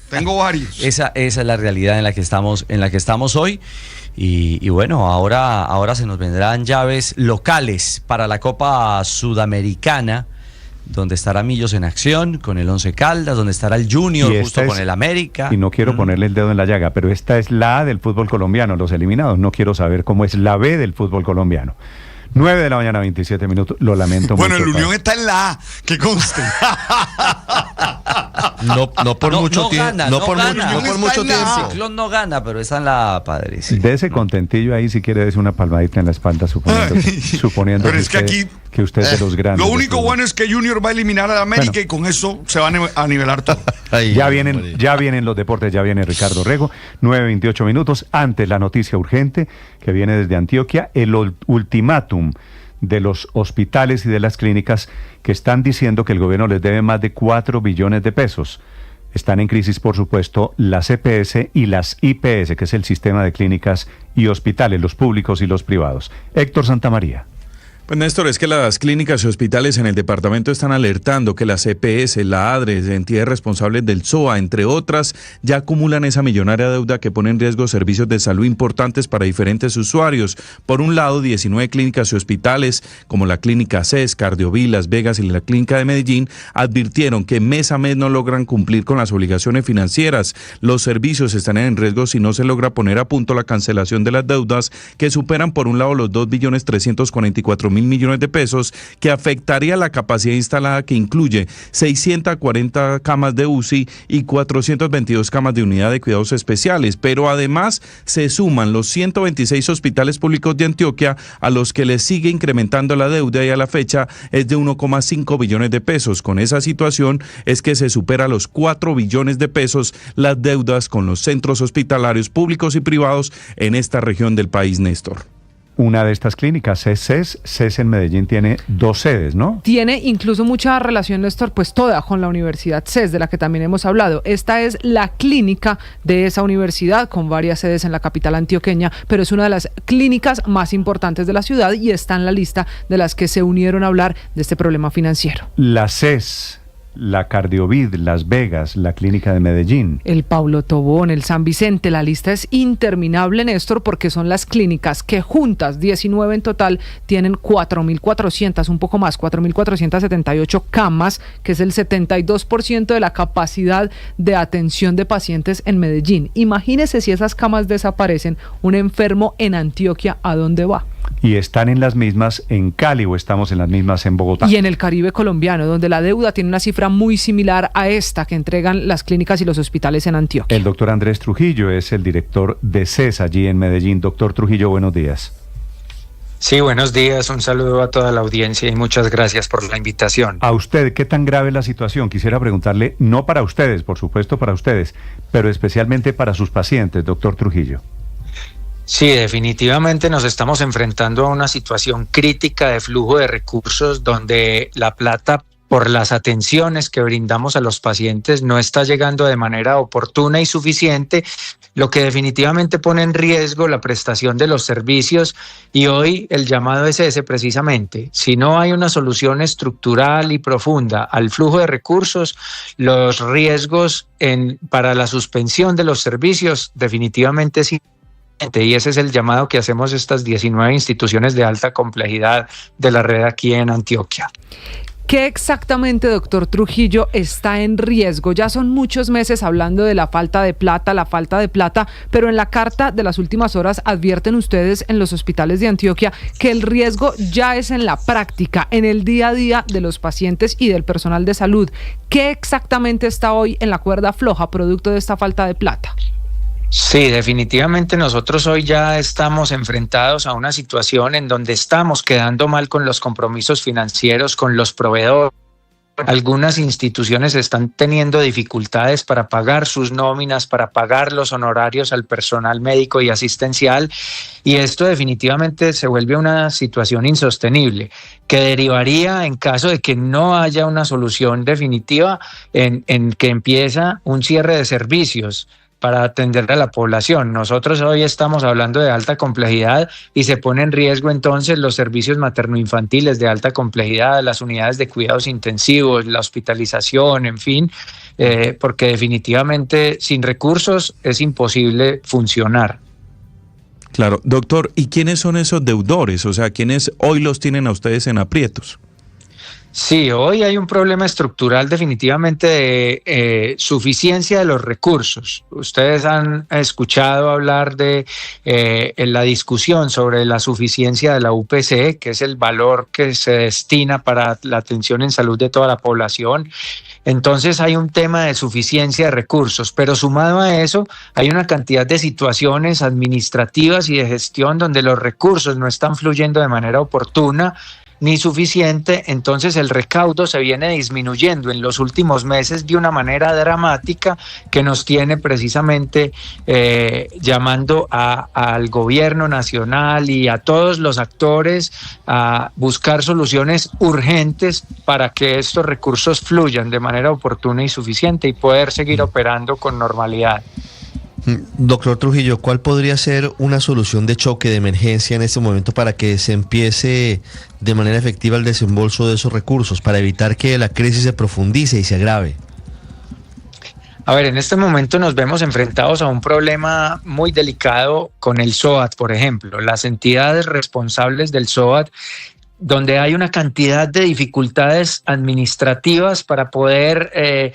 Tengo varios. Esa es la realidad en la que estamos hoy. Y bueno, ahora se nos vendrán llaves locales para la Copa Sudamericana, donde estará Millos en acción con el Once Caldas, donde estará el Junior justo con el América. Y no quiero ponerle el dedo en la llaga, pero esta es la A del fútbol colombiano, los eliminados. No quiero saber cómo es la B del fútbol colombiano. 9 de la mañana, 27 minutos. Lo lamento mucho. Bueno, el Unión está en la A, que conste. No por mucho tiempo. No por mucho tiempo. El Ciclón no gana, pero está en la A, padre. Sí. De ese contentillo ahí, si quiere, des una palmadita en la espalda, suponiendo pero es que aquí que usted es de los grandes. Lo único bueno es que Junior va a eliminar a América y con eso se van a nivelar todo. Ya vienen los deportes, ya viene Ricardo Rego. 9:28 minutos. Antes, la noticia urgente que viene desde Antioquia, el ultimátum de los hospitales y de las clínicas que están diciendo que el gobierno les debe más de 4 billones de pesos. Están en crisis, por supuesto, las EPS y las IPS, que es el sistema de clínicas y hospitales, los públicos y los privados. Héctor Santamaría. Pues Néstor, es que las clínicas y hospitales en el departamento están alertando que las EPS, la ADRES, entidades responsables del SOA, entre otras, ya acumulan esa millonaria deuda que pone en riesgo servicios de salud importantes para diferentes usuarios. Por un lado, 19 clínicas y hospitales, como la Clínica CES, Cardiovil, Las Vegas y la Clínica de Medellín, advirtieron que mes a mes no logran cumplir con las obligaciones financieras. Los servicios están en riesgo si no se logra poner a punto la cancelación de las deudas, que superan por un lado los 2.344.000 4.000 millones de pesos, que afectaría la capacidad instalada, que incluye 640 camas de UCI y 422 camas de unidad de cuidados especiales. Pero además se suman los 126 hospitales públicos de Antioquia, a los que les sigue incrementando la deuda, y a la fecha es de 1,5 billones de pesos. Con esa situación es que se supera los 4 billones de pesos las deudas con los centros hospitalarios públicos y privados en esta región del país, Néstor. Una de estas clínicas es CES. CES en Medellín tiene 2 sedes, ¿no? Tiene incluso mucha relación, Néstor, pues toda con la Universidad CES, de la que también hemos hablado. Esta es la clínica de esa universidad, con varias sedes en la capital antioqueña, pero es una de las clínicas más importantes de la ciudad y está en la lista de las que se unieron a hablar de este problema financiero. La CES, la Cardiovid, Las Vegas, la Clínica de Medellín. El Paulo Tobón, el San Vicente, la lista es interminable, Néstor, porque son las clínicas que juntas, 19 en total, tienen 4.400, un poco más, 4.478 camas, que es el 72% de la capacidad de atención de pacientes en Medellín. Imagínese si esas camas desaparecen, un enfermo en Antioquia, ¿a dónde va? Y están en las mismas en Cali, o estamos en las mismas en Bogotá. Y en el Caribe colombiano, donde la deuda tiene una cifra muy similar a esta que entregan las clínicas y los hospitales en Antioquia. El doctor Andrés Trujillo es el director de CES allí en Medellín. Doctor Trujillo, buenos días. Sí, buenos días, un saludo a toda la audiencia y muchas gracias por la invitación. A usted, ¿qué tan grave es la situación? Quisiera preguntarle, no para ustedes, por supuesto para ustedes, pero especialmente para sus pacientes, doctor Trujillo. Sí, definitivamente nos estamos enfrentando a una situación crítica de flujo de recursos donde la plata, por las atenciones que brindamos a los pacientes, no está llegando de manera oportuna y suficiente, lo que definitivamente pone en riesgo la prestación de los servicios. Y hoy el llamado es ese precisamente. Si no hay una solución estructural y profunda al flujo de recursos, los riesgos para la suspensión de los servicios definitivamente sí. Y ese es el llamado que hacemos estas 19 instituciones de alta complejidad de la red aquí en Antioquia. ¿Qué exactamente, doctor Trujillo, está en riesgo? Ya son muchos meses hablando de la falta de plata, pero en la carta de las últimas horas advierten ustedes en los hospitales de Antioquia que el riesgo ya es en la práctica, en el día a día de los pacientes y del personal de salud. ¿Qué exactamente está hoy en la cuerda floja producto de esta falta de plata? Sí, definitivamente nosotros hoy ya estamos enfrentados a una situación en donde estamos quedando mal con los compromisos financieros, con los proveedores. Algunas instituciones están teniendo dificultades para pagar sus nóminas, para pagar los honorarios al personal médico y asistencial, y esto definitivamente se vuelve una situación insostenible, que derivaría, en caso de que no haya una solución definitiva, en que empieza un cierre de servicios para atender a la población. Nosotros hoy estamos hablando de alta complejidad y se pone en riesgo entonces los servicios materno-infantiles de alta complejidad, las unidades de cuidados intensivos, la hospitalización, en fin, porque definitivamente sin recursos es imposible funcionar. Claro, doctor, ¿y quiénes son esos deudores? O sea, ¿quiénes hoy los tienen a ustedes en aprietos? Sí, hoy hay un problema estructural definitivamente de suficiencia de los recursos. Ustedes han escuchado hablar de la discusión sobre la suficiencia de la UPC, que es el valor que se destina para la atención en salud de toda la población. Entonces hay un tema de suficiencia de recursos, pero sumado a eso hay una cantidad de situaciones administrativas y de gestión donde los recursos no están fluyendo de manera oportuna ni suficiente, entonces el recaudo se viene disminuyendo en los últimos meses de una manera dramática que nos tiene precisamente llamando al gobierno nacional y a todos los actores a buscar soluciones urgentes para que estos recursos fluyan de manera oportuna y suficiente y poder seguir operando con normalidad. Doctor Trujillo, ¿cuál podría ser una solución de choque, de emergencia en este momento para que se empiece de manera efectiva el desembolso de esos recursos, para evitar que la crisis se profundice y se agrave? A ver, en este momento nos vemos enfrentados a un problema muy delicado con el SOAT, por ejemplo. Las entidades responsables del SOAT donde hay una cantidad de dificultades administrativas para poder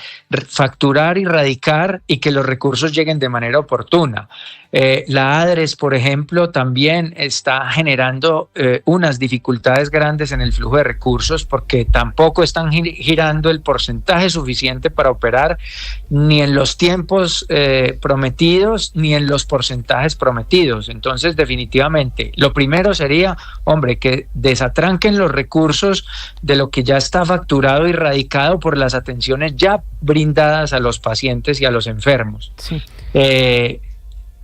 facturar y radicar y que los recursos lleguen de manera oportuna. La ADRES, por ejemplo, también está generando unas dificultades grandes en el flujo de recursos porque tampoco están girando el porcentaje suficiente para operar ni en los tiempos prometidos ni en los porcentajes prometidos. Entonces, definitivamente, lo primero sería, hombre, que desatranquen los recursos de lo que ya está facturado y radicado por las atenciones ya brindadas a los pacientes y a los enfermos. Sí.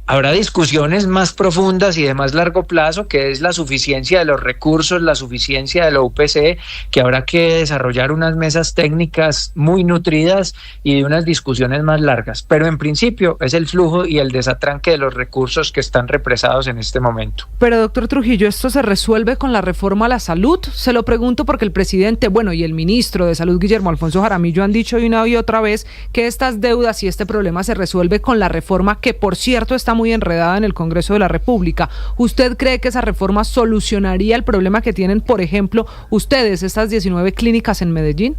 Habrá discusiones más profundas y de más largo plazo, que es la suficiencia de los recursos, la suficiencia de la UPC, que habrá que desarrollar unas mesas técnicas muy nutridas y de unas discusiones más largas. Pero en principio es el flujo y el desatranque de los recursos que están represados en este momento. Pero doctor Trujillo, ¿esto se resuelve con la reforma a la salud? Se lo pregunto porque el presidente, y el ministro de Salud, Guillermo Alfonso Jaramillo, han dicho una y otra vez que estas deudas y este problema se resuelve con la reforma, que por cierto está muy enredada en el Congreso de la República. ¿Usted cree que esa reforma solucionaría el problema que tienen, por ejemplo, ustedes, estas 19 clínicas en Medellín?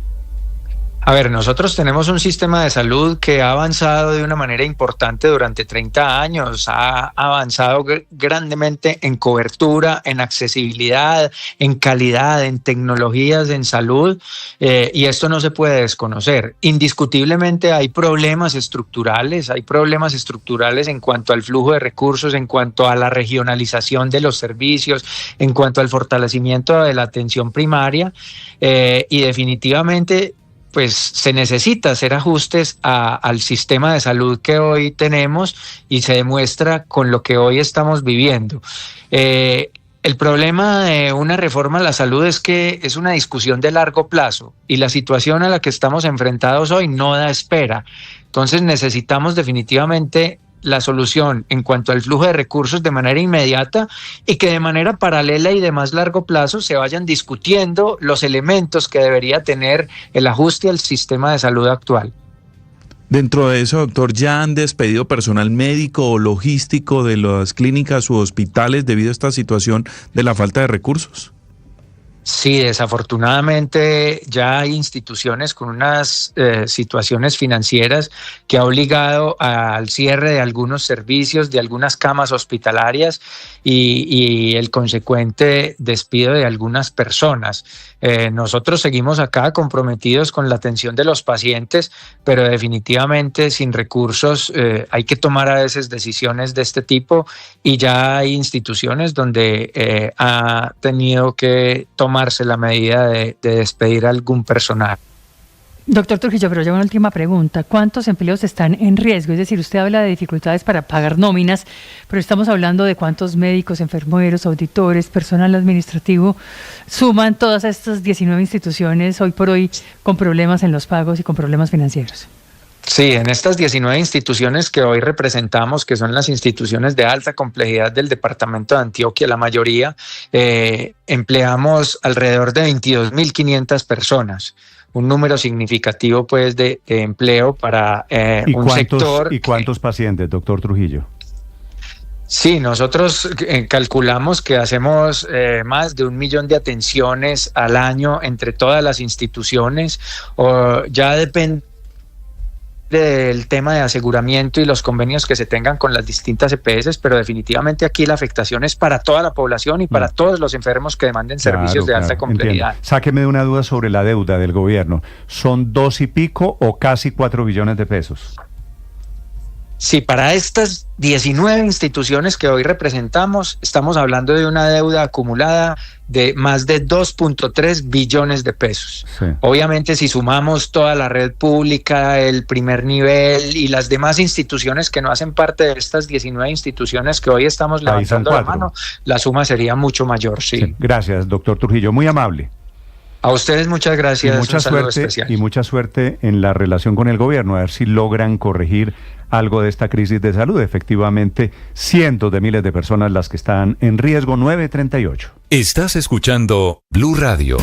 A ver, nosotros tenemos un sistema de salud que ha avanzado de una manera importante durante 30 años, ha avanzado grandemente en cobertura, en accesibilidad, en calidad, en tecnologías, en salud, y esto no se puede desconocer. Indiscutiblemente hay problemas estructurales en cuanto al flujo de recursos, en cuanto a la regionalización de los servicios, en cuanto al fortalecimiento de la atención primaria, y definitivamente pues se necesita hacer ajustes al sistema de salud que hoy tenemos y se demuestra con lo que hoy estamos viviendo. El problema de una reforma a la salud es que es una discusión de largo plazo y la situación a la que estamos enfrentados hoy no da espera. Entonces necesitamos definitivamente la solución en cuanto al flujo de recursos de manera inmediata y que de manera paralela y de más largo plazo se vayan discutiendo los elementos que debería tener el ajuste al sistema de salud actual. Dentro de eso, doctor, ¿ya han despedido personal médico o logístico de las clínicas u hospitales debido a esta situación de la falta de recursos? Sí, desafortunadamente ya hay instituciones con unas situaciones financieras que ha obligado al cierre de algunos servicios, de algunas camas hospitalarias y el consecuente despido de algunas personas. Nosotros seguimos acá comprometidos con la atención de los pacientes, pero definitivamente sin recursos hay que tomar a veces decisiones de este tipo y ya hay instituciones donde ha tenido que tomarse la medida de despedir a algún personal. Doctor Trujillo, pero ya una última pregunta. ¿Cuántos empleos están en riesgo? Es decir, usted habla de dificultades para pagar nóminas, pero estamos hablando de cuántos médicos, enfermeros, auditores, personal administrativo suman todas estas 19 instituciones hoy por hoy con problemas en los pagos y con problemas financieros. Sí, en estas 19 instituciones que hoy representamos, que son las instituciones de alta complejidad del departamento de Antioquia, la mayoría, empleamos alrededor de 22.500 personas. Un número significativo pues de empleo para un sector. ¿Y cuántos pacientes, doctor Trujillo? Sí, nosotros calculamos que hacemos más de 1 millón de atenciones al año entre todas las instituciones. Ya depende del tema de aseguramiento y los convenios que se tengan con las distintas EPS, pero definitivamente aquí la afectación es para toda la población y para todos los enfermos que demanden servicios de alta complejidad. Entiendo. Sáqueme de una duda sobre la deuda del gobierno. ¿Son 2 y pico o casi 4 billones de pesos? Sí, para estas 19 instituciones que hoy representamos, estamos hablando de una deuda acumulada de más de 2.3 billones de pesos. Sí. Obviamente, si sumamos toda la red pública, el primer nivel y las demás instituciones que no hacen parte de estas 19 instituciones que hoy estamos levantando la mano, la suma sería mucho mayor, sí. Gracias, doctor Trujillo, muy amable. A ustedes muchas gracias. Y mucha suerte en la relación con el gobierno, a ver si logran corregir algo de esta crisis de salud. Efectivamente, cientos de miles de personas las que están en riesgo. 9:38. Estás escuchando Blue Radio.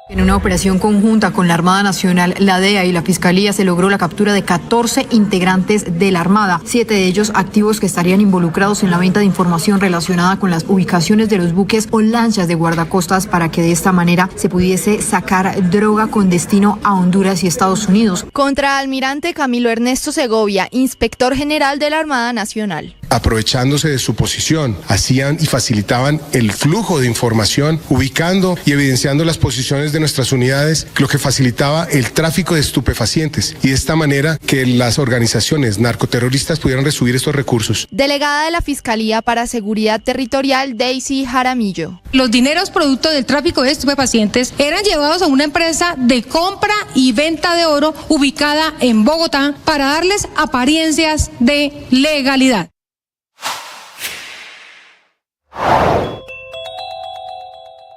En una operación conjunta con la Armada Nacional, la DEA y la Fiscalía se logró la captura de 14 integrantes de la Armada, 7 de ellos activos que estarían involucrados en la venta de información relacionada con las ubicaciones de los buques o lanchas de guardacostas para que de esta manera se pudiese sacar droga con destino a Honduras y Estados Unidos. Contraalmirante Camilo Ernesto Segovia, inspector general de la Armada Nacional. Aprovechándose de su posición, hacían y facilitaban el flujo de información, ubicando y evidenciando las posiciones de nuestras unidades, lo que facilitaba el tráfico de estupefacientes y de esta manera que las organizaciones narcoterroristas pudieran recibir estos recursos. Delegada de la Fiscalía para Seguridad Territorial, Daisy Jaramillo. Los dineros producto del tráfico de estupefacientes eran llevados a una empresa de compra y venta de oro ubicada en Bogotá para darles apariencias de legalidad.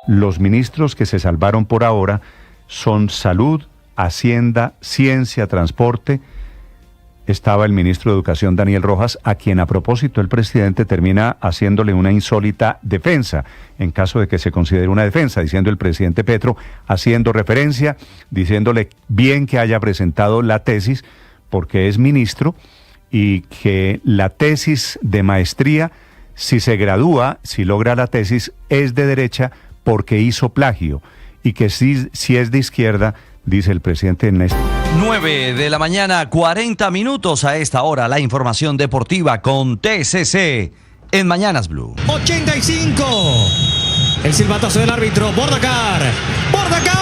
Los ministros que se salvaron por ahora son Salud, Hacienda, Ciencia, Transporte. Estaba el ministro de Educación, Daniel Rojas, a quien a propósito el presidente termina haciéndole una insólita defensa, en caso de que se considere una defensa, diciendo el presidente Petro, haciendo referencia, diciéndole bien que haya presentado la tesis, porque es ministro, y que la tesis de maestría, si se gradúa, si logra la tesis, es de derecha, porque hizo plagio, y que si es de izquierda, dice el presidente Ernesto. 9 de la mañana, 40 minutos a esta hora, la información deportiva con TCC en Mañanas Blue. 85, el silbatazo del árbitro, Bordacar, ¡Bordacar!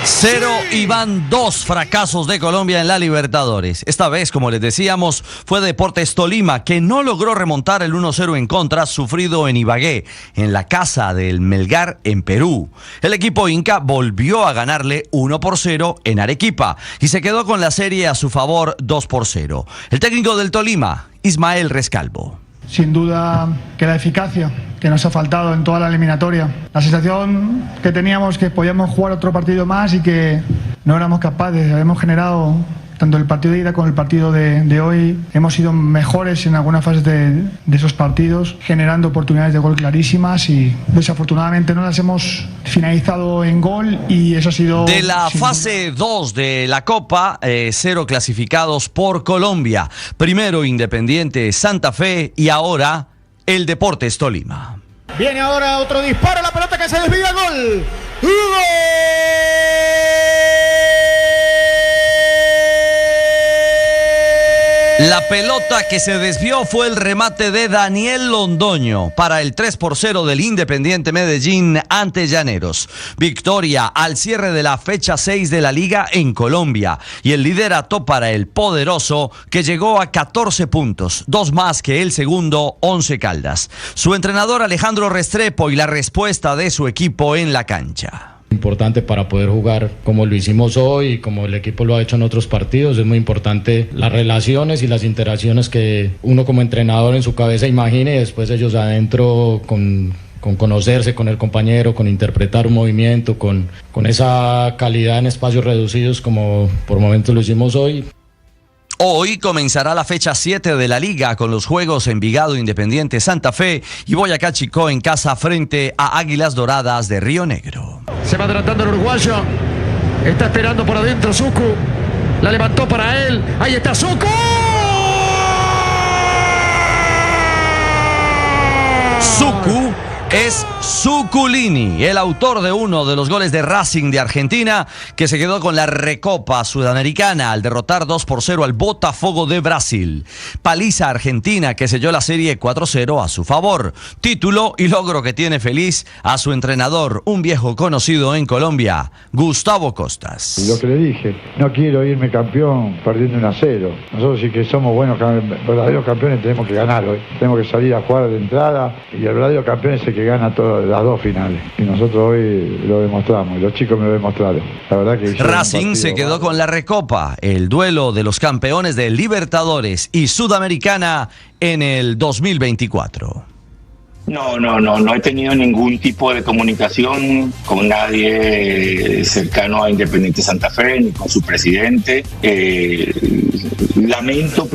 Cero y van 2 fracasos de Colombia en la Libertadores. Esta vez, como les decíamos, fue Deportes Tolima, que no logró remontar el 1-0 en contra sufrido en Ibagué, en la casa del Melgar en Perú. El equipo inca volvió a ganarle 1-0 en Arequipa y se quedó con la serie a su favor 2-0. El técnico del Tolima, Ismael Rescalvo. Sin duda que la eficacia que nos ha faltado en toda la eliminatoria. La sensación que teníamos que podíamos jugar otro partido más y que no éramos capaces. Hemos generado, tanto el partido de ida como el partido de hoy, hemos sido mejores en algunas fases de esos partidos, generando oportunidades de gol clarísimas y desafortunadamente no las hemos finalizado en gol y eso ha sido... De la fase 2 de la Copa, 0 clasificados por Colombia. Primero Independiente Santa Fe y ahora el Deportes Tolima. Viene ahora otro disparo, la pelota que se desvía, gol. ¡Gol! La pelota que se desvió fue el remate de Daniel Londoño para el 3-0 del Independiente Medellín ante Llaneros. Victoria al cierre de la fecha 6 de la Liga en Colombia y el liderato para el poderoso que llegó a 14 puntos, 2 más que el segundo, Once Caldas. Su entrenador Alejandro Restrepo y la respuesta de su equipo en la cancha. Importante para poder jugar como lo hicimos hoy y como el equipo lo ha hecho en otros partidos. Es muy importante las relaciones y las interacciones que uno como entrenador en su cabeza imagine y después ellos adentro con conocerse con el compañero, con interpretar un movimiento, con esa calidad en espacios reducidos como por momentos lo hicimos hoy. Hoy comenzará la fecha 7 de la Liga con los juegos Envigado, Independiente Santa Fe y Boyacá Chicó en casa frente a Águilas Doradas de Río Negro. Se va adelantando el uruguayo, está esperando por adentro Suku, la levantó para él, ahí está Suku. Suku es Suculini, el autor de uno de los goles de Racing de Argentina, que se quedó con la Recopa Sudamericana al derrotar 2-0 al Botafogo de Brasil. Paliza argentina que selló la serie 4-0 a su favor. Título y logro que tiene feliz a su entrenador, un viejo conocido en Colombia, Gustavo Costas. Lo que le dije, no quiero irme campeón perdiendo 1-0. Nosotros sí que somos buenos, verdaderos campeones, tenemos que ganar hoy. Tenemos que salir a jugar de entrada y el verdadero campeón es el que gana todas las 2 finales. Y nosotros hoy lo demostramos, y los chicos me lo demostraron. La verdad que Racing se quedó con la Recopa, el duelo de los campeones de Libertadores y Sudamericana en el 2024. No he tenido ningún tipo de comunicación con nadie cercano a Independiente Santa Fe, ni con su presidente. Lamento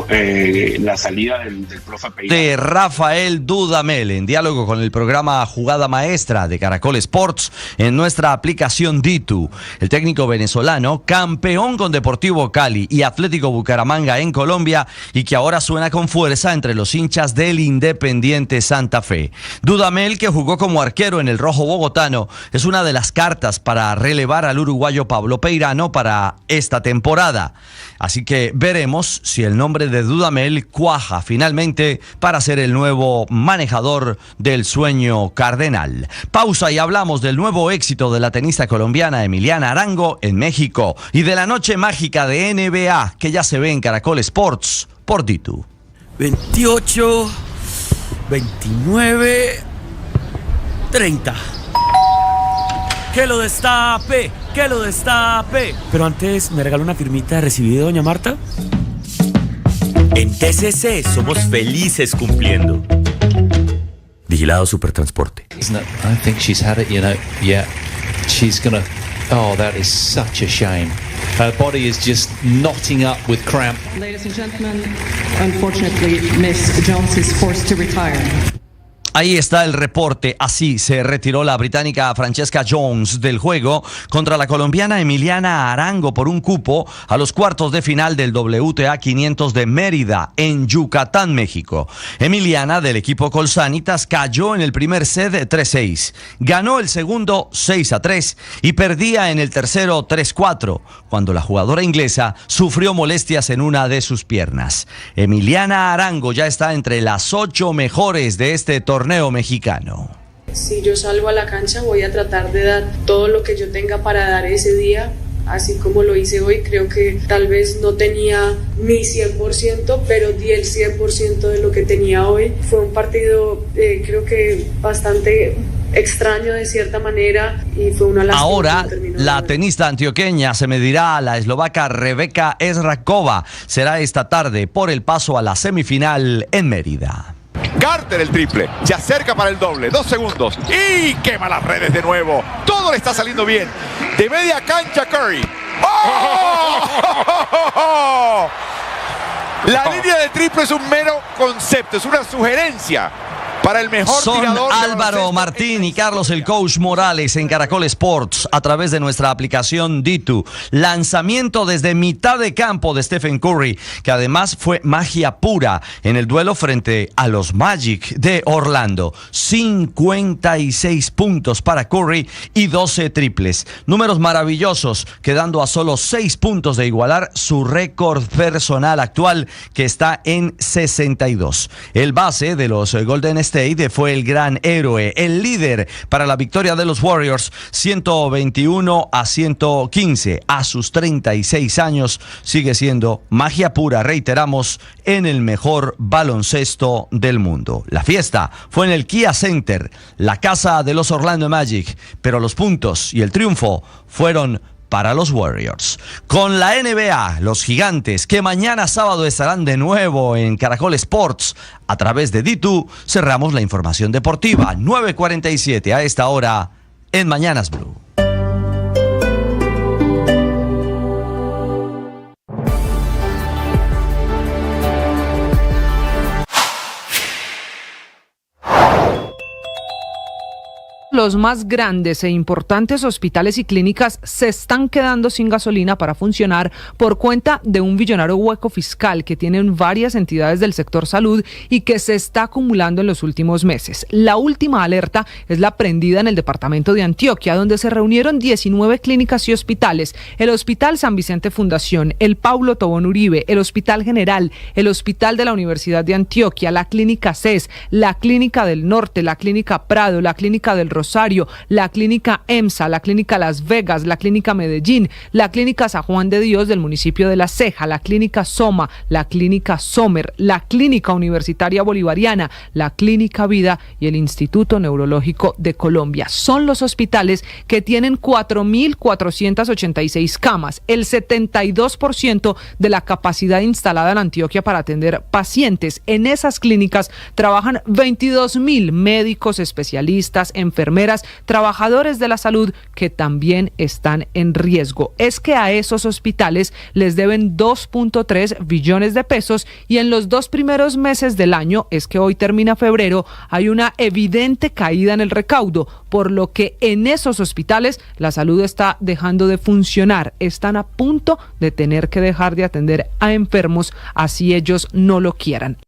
la salida del profe Peirano. De Rafael Dudamel, en diálogo con el programa Jugada Maestra de Caracol Sports en nuestra aplicación Ditu. El técnico venezolano, campeón con Deportivo Cali y Atlético Bucaramanga en Colombia, y que ahora suena con fuerza entre los hinchas del Independiente Santa Fe. Dudamel, que jugó como arquero en el rojo bogotano, es una de las cartas para relevar al uruguayo Pablo Peirano para esta temporada. Así que veremos si el nombre de Dudamel cuaja finalmente para ser el nuevo manejador del sueño cardenal. Pausa y hablamos del nuevo éxito de la tenista colombiana Emiliana Arango en México y de la noche mágica de NBA que ya se ve en Caracol Sports por Ditu. 28, 29, 30. ¡Que lo destape! ¡Que lo destape! Pero antes, ¿me regaló una firmita de recibido, doña Marta? En TCC somos felices cumpliendo. Vigilado Supertransporte. I don't think she's had it, yet. She's gonna... Oh, that is such a shame. Her body is just knotting up with cramp. Ladies and gentlemen, unfortunately, Miss Jones is forced to retire. Ahí está el reporte. Así se retiró la británica Francesca Jones del juego contra la colombiana Emiliana Arango por un cupo a los cuartos de final del WTA 500 de Mérida en Yucatán, México. Emiliana, del equipo Colsanitas, cayó en el primer set 3-6, ganó el segundo 6-3 y perdía en el tercero 3-4 cuando la jugadora inglesa sufrió molestias en una de sus piernas. Emiliana Arango ya está entre las 8 mejores de este torneo mexicano. Si yo salgo a la cancha voy a tratar de dar todo lo que yo tenga para dar ese día, así como lo hice hoy. Creo que tal vez no tenía mi 100%, pero di el 100% de lo que tenía hoy. Fue un partido creo que bastante extraño de cierta manera y fue una lástima. Ahora la tenista antioqueña se medirá a la eslovaca Rebeka Ezrakova. Será esta tarde por el paso a la semifinal en Mérida. Carter el triple, se acerca para el doble, 2 segundos y quema las redes de nuevo. Todo le está saliendo bien. De media cancha Curry. ¡Oh! La línea de triple es un mero concepto, es una sugerencia para el mejor tirador. Son Álvaro Martín y Carlos el Coach Morales en Caracol Sports a través de nuestra aplicación Ditu. Lanzamiento desde mitad de campo de Stephen Curry, que además fue magia pura en el duelo frente a los Magic de Orlando. 56 puntos para Curry y 12 triples. Números maravillosos, quedando a solo 6 puntos de igualar su récord personal actual, que está en 62. El base de los Golden State fue el gran héroe, el líder para la victoria de los Warriors, 121-115. A sus 36 años sigue siendo magia pura, reiteramos, en el mejor baloncesto del mundo. La fiesta fue en el Kia Center, la casa de los Orlando Magic, pero los puntos y el triunfo fueron para los Warriors. Con la NBA, los Gigantes, que mañana sábado estarán de nuevo en Caracol Sports a través de Ditu, cerramos la información deportiva. 9:47 a esta hora en Mañanas Blue. Los más grandes e importantes hospitales y clínicas se están quedando sin gasolina para funcionar por cuenta de un billonario hueco fiscal que tienen varias entidades del sector salud y que se está acumulando en los últimos meses. La última alerta es la prendida en el departamento de Antioquia, donde se reunieron 19 clínicas y hospitales: el Hospital San Vicente Fundación, el Paulo Tobón Uribe, el Hospital General, el Hospital de la Universidad de Antioquia, la Clínica CES, la Clínica del Norte, la Clínica Prado, la Clínica del Rosario, Rosario, la Clínica EMSA, la Clínica Las Vegas, la Clínica Medellín, la Clínica San Juan de Dios del municipio de La Ceja, la Clínica Soma, la Clínica Sommer, la Clínica Universitaria Bolivariana, la Clínica Vida y el Instituto Neurológico de Colombia. Son los hospitales que tienen 4.486 camas, el 72% de la capacidad instalada en Antioquia para atender pacientes. En esas clínicas trabajan 22.000 médicos, especialistas, enfermeras, trabajadores de la salud que también están en riesgo. Es que a esos hospitales les deben 2.3 billones de pesos y en los 2 primeros meses del año, es que hoy termina febrero, hay una evidente caída en el recaudo, por lo que en esos hospitales la salud está dejando de funcionar. Están a punto de tener que dejar de atender a enfermos, así ellos no lo quieran.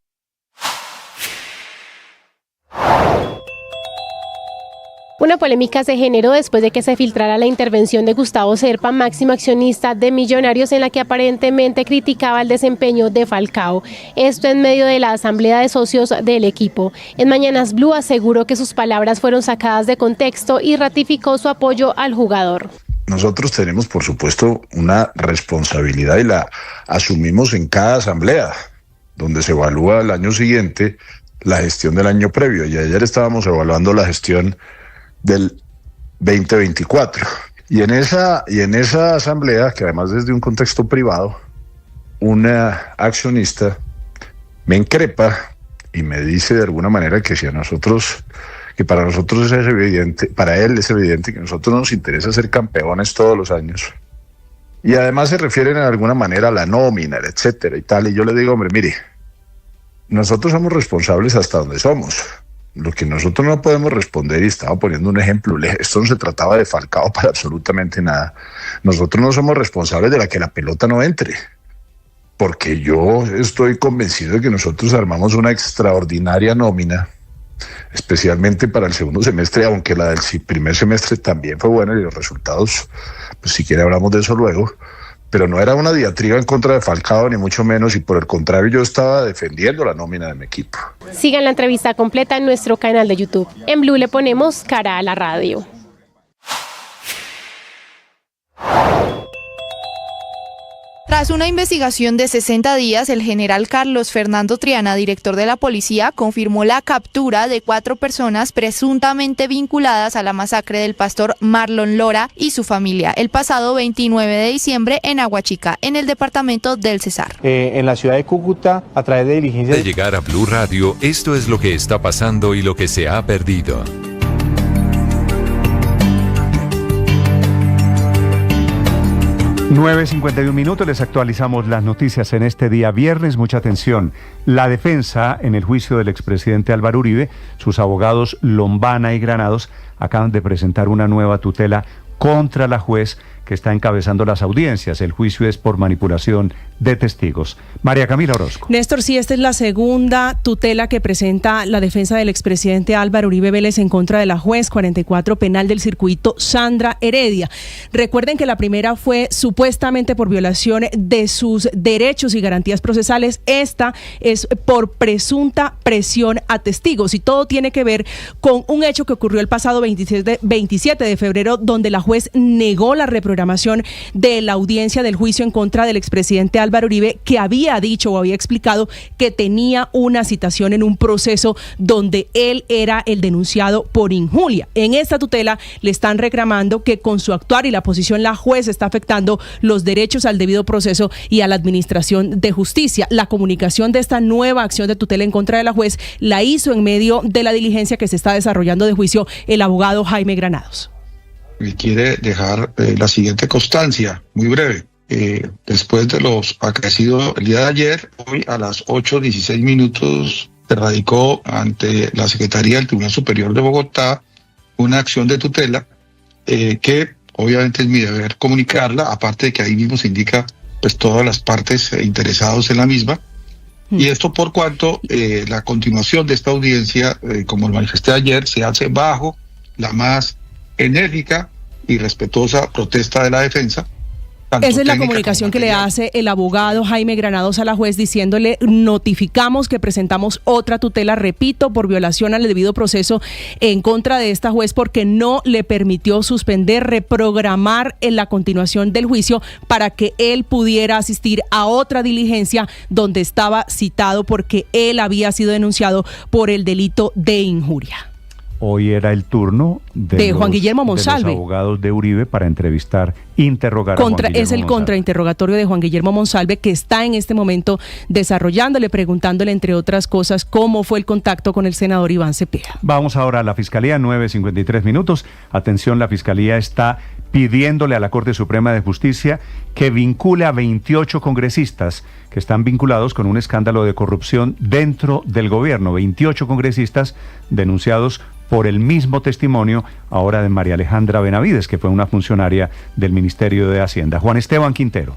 Una polémica se generó después de que se filtrara la intervención de Gustavo Serpa, máximo accionista de Millonarios, en la que aparentemente criticaba el desempeño de Falcao. Esto en medio de la asamblea de socios del equipo. En Mañanas Blue aseguró que sus palabras fueron sacadas de contexto y ratificó su apoyo al jugador. Nosotros tenemos, por supuesto, una responsabilidad y la asumimos en cada asamblea, donde se evalúa el año siguiente la gestión del año previo. Y ayer estábamos evaluando la gestión del 2024. Y en esa asamblea, que además es de un contexto privado, una accionista me increpa y me dice de alguna manera que si a nosotros, que para nosotros es evidente, para él es evidente que a nosotros nos interesa ser campeones todos los años. Y además se refieren de alguna manera a la nómina, etcétera y tal. Y yo le digo, hombre, mire, nosotros somos responsables hasta donde somos. Lo que nosotros no podemos responder, y estaba poniendo un ejemplo, esto no se trataba de Falcao para absolutamente nada. Nosotros no somos responsables de que la pelota no entre, porque yo estoy convencido de que nosotros armamos una extraordinaria nómina, especialmente para el segundo semestre, aunque la del primer semestre también fue buena y los resultados, pues si quiere hablamos de eso luego. Pero no era una diatriba en contra de Falcao, ni mucho menos, y por el contrario yo estaba defendiendo la nómina de mi equipo. Sigan la entrevista completa en nuestro canal de YouTube. En Blue le ponemos cara a la radio. Tras una investigación de 60 días, el general Carlos Fernando Triana, director de la policía, confirmó la captura de 4 personas presuntamente vinculadas a la masacre del pastor Marlon Lora y su familia el pasado 29 de diciembre en Aguachica, en el departamento del Cesar. En la ciudad de Cúcuta, a través de diligencias... De llegar a Blue Radio, esto es lo que está pasando y lo que se ha perdido. 9:51 minutos, les actualizamos las noticias en este día viernes. Mucha atención. La defensa en el juicio del expresidente Álvaro Uribe, sus abogados Lombana y Granados acaban de presentar una nueva tutela contra la juez que está encabezando las audiencias. El juicio es por manipulación de testigos. María Camila Orozco. Néstor, sí, esta es la segunda tutela que presenta la defensa del expresidente Álvaro Uribe Vélez en contra de la juez 44 penal del circuito Sandra Heredia. Recuerden que la primera fue supuestamente por violación de sus derechos y garantías procesales. Esta es por presunta presión a testigos y todo tiene que ver con un hecho que ocurrió el pasado 27 de febrero, donde la juez negó la reprogramación de la audiencia del juicio en contra del expresidente Álvaro Uribe, que había dicho o había explicado que tenía una citación en un proceso donde él era el denunciado por injuria. En esta tutela le están reclamando que con su actuar y la posición la juez está afectando los derechos al debido proceso y a la administración de justicia. La comunicación de esta nueva acción de tutela en contra de la juez la hizo en medio de la diligencia que se está desarrollando de juicio el abogado Jaime Granados. Me quiere dejar la siguiente constancia, muy breve. Después de los acaecidos el día de ayer, hoy a las 8:16 minutos se radicó ante la Secretaría del Tribunal Superior de Bogotá una acción de tutela que obviamente es mi deber comunicarla, aparte de que ahí mismo se indica pues todas las partes interesadas en la misma. Y esto por cuanto la continuación de esta audiencia, como lo manifesté ayer, se hace bajo la más enérgica y respetuosa protesta de la defensa, Esa es la comunicación que le hace el abogado Jaime Granados a la juez diciéndole: notificamos que presentamos otra tutela, repito, por violación al debido proceso en contra de esta juez porque no le permitió suspender, reprogramar en la continuación del juicio para que él pudiera asistir a otra diligencia donde estaba citado porque él había sido denunciado por el delito de injuria. Hoy era el turno de Juan Guillermo Monsalve, de los abogados de Uribe para interrogar a Juan Guillermo es el Monsalve. Contrainterrogatorio de Juan Guillermo Monsalve que está en este momento desarrollándole, preguntándole, entre otras cosas, cómo fue el contacto con el senador Iván Cepeda. Vamos ahora a la Fiscalía, 9:53 minutos. Atención, la Fiscalía está pidiéndole a la Corte Suprema de Justicia que vincule a 28 congresistas que están vinculados con un escándalo de corrupción dentro del gobierno. 28 congresistas denunciados por el mismo testimonio ahora de María Alejandra Benavides, que fue una funcionaria del Ministerio de Hacienda. Juan Esteban Quintero.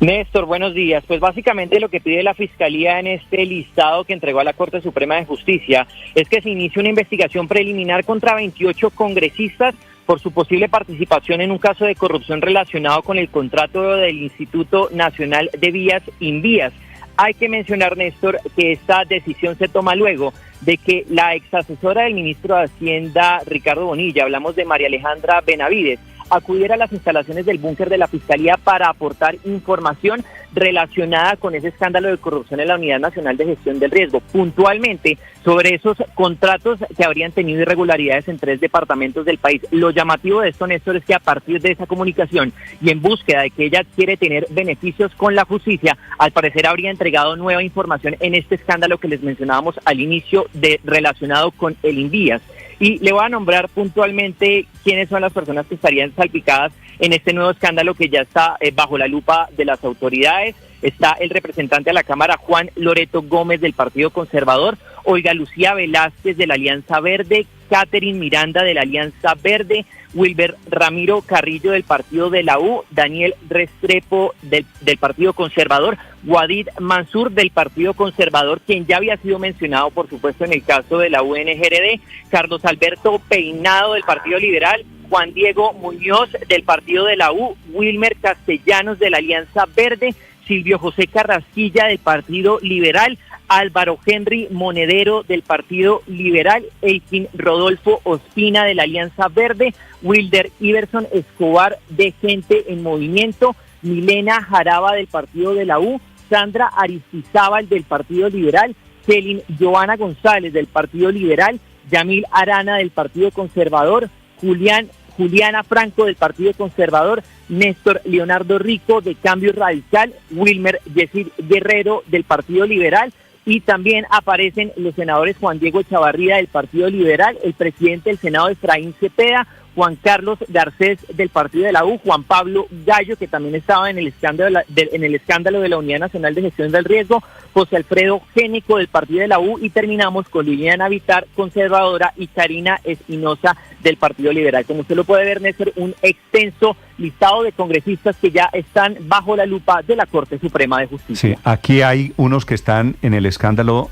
Néstor, buenos días. Pues básicamente lo que pide la Fiscalía en este listado que entregó a la Corte Suprema de Justicia es que se inicie una investigación preliminar contra 28 congresistas por su posible participación en un caso de corrupción relacionado con el contrato del Instituto Nacional de Vías Invías. Hay que mencionar, Néstor, que esta decisión se toma luego de que la exasesora del ministro de Hacienda, Ricardo Bonilla, hablamos de María Alejandra Benavides, acudiera a las instalaciones del búnker de la Fiscalía para aportar información relacionada con ese escándalo de corrupción en la Unidad Nacional de Gestión del Riesgo, puntualmente sobre esos contratos que habrían tenido irregularidades en 3 departamentos del país. Lo llamativo de esto, Néstor, es que a partir de esa comunicación y en búsqueda de que ella quiere tener beneficios con la justicia, al parecer habría entregado nueva información en este escándalo que les mencionábamos al inicio, relacionado con el Invías. Y le voy a nombrar puntualmente quiénes son las personas que estarían salpicadas en este nuevo escándalo que ya está bajo la lupa de las autoridades. Está el representante a la Cámara, Juan Loreto Gómez, del Partido Conservador, Olga Lucía Velázquez, de la Alianza Verde, Catherine Miranda, de la Alianza Verde, Wilber Ramiro Carrillo, del Partido de la U, Daniel Restrepo, del Partido Conservador, Wadid Mansur, del Partido Conservador, quien ya había sido mencionado, por supuesto, en el caso de la UNGRD, Carlos Alberto Peinado, del Partido Liberal, Juan Diego Muñoz, del Partido de la U, Wilmer Castellanos, de la Alianza Verde, Silvio José Carrasquilla, del Partido Liberal, Álvaro Henry Monedero, del Partido Liberal, Elkin Rodolfo Ospina, de la Alianza Verde, Wilder Iverson Escobar, de Gente en Movimiento, Milena Jaraba, del Partido de la U, Sandra Aristizábal, del Partido Liberal, Kelin Joana González, del Partido Liberal, Yamil Arana, del Partido Conservador, Juliana Franco, del Partido Conservador, Néstor Leonardo Rico, de Cambio Radical, Wilmer Yesir Guerrero, del Partido Liberal, y también aparecen los senadores Juan Diego Chavarría, del Partido Liberal, el presidente del Senado, Efraín Cepeda, Juan Carlos Garcés, del Partido de la U, Juan Pablo Gallo, que también estaba en el escándalo de la Unidad Nacional de Gestión del Riesgo, José Alfredo Génico, del Partido de la U, y terminamos con Liliana Vitar, conservadora, y Karina Espinosa, del Partido Liberal. Como usted lo puede ver, Néstor, un extenso listado de congresistas que ya están bajo la lupa de la Corte Suprema de Justicia. Sí, aquí hay unos que están en el escándalo,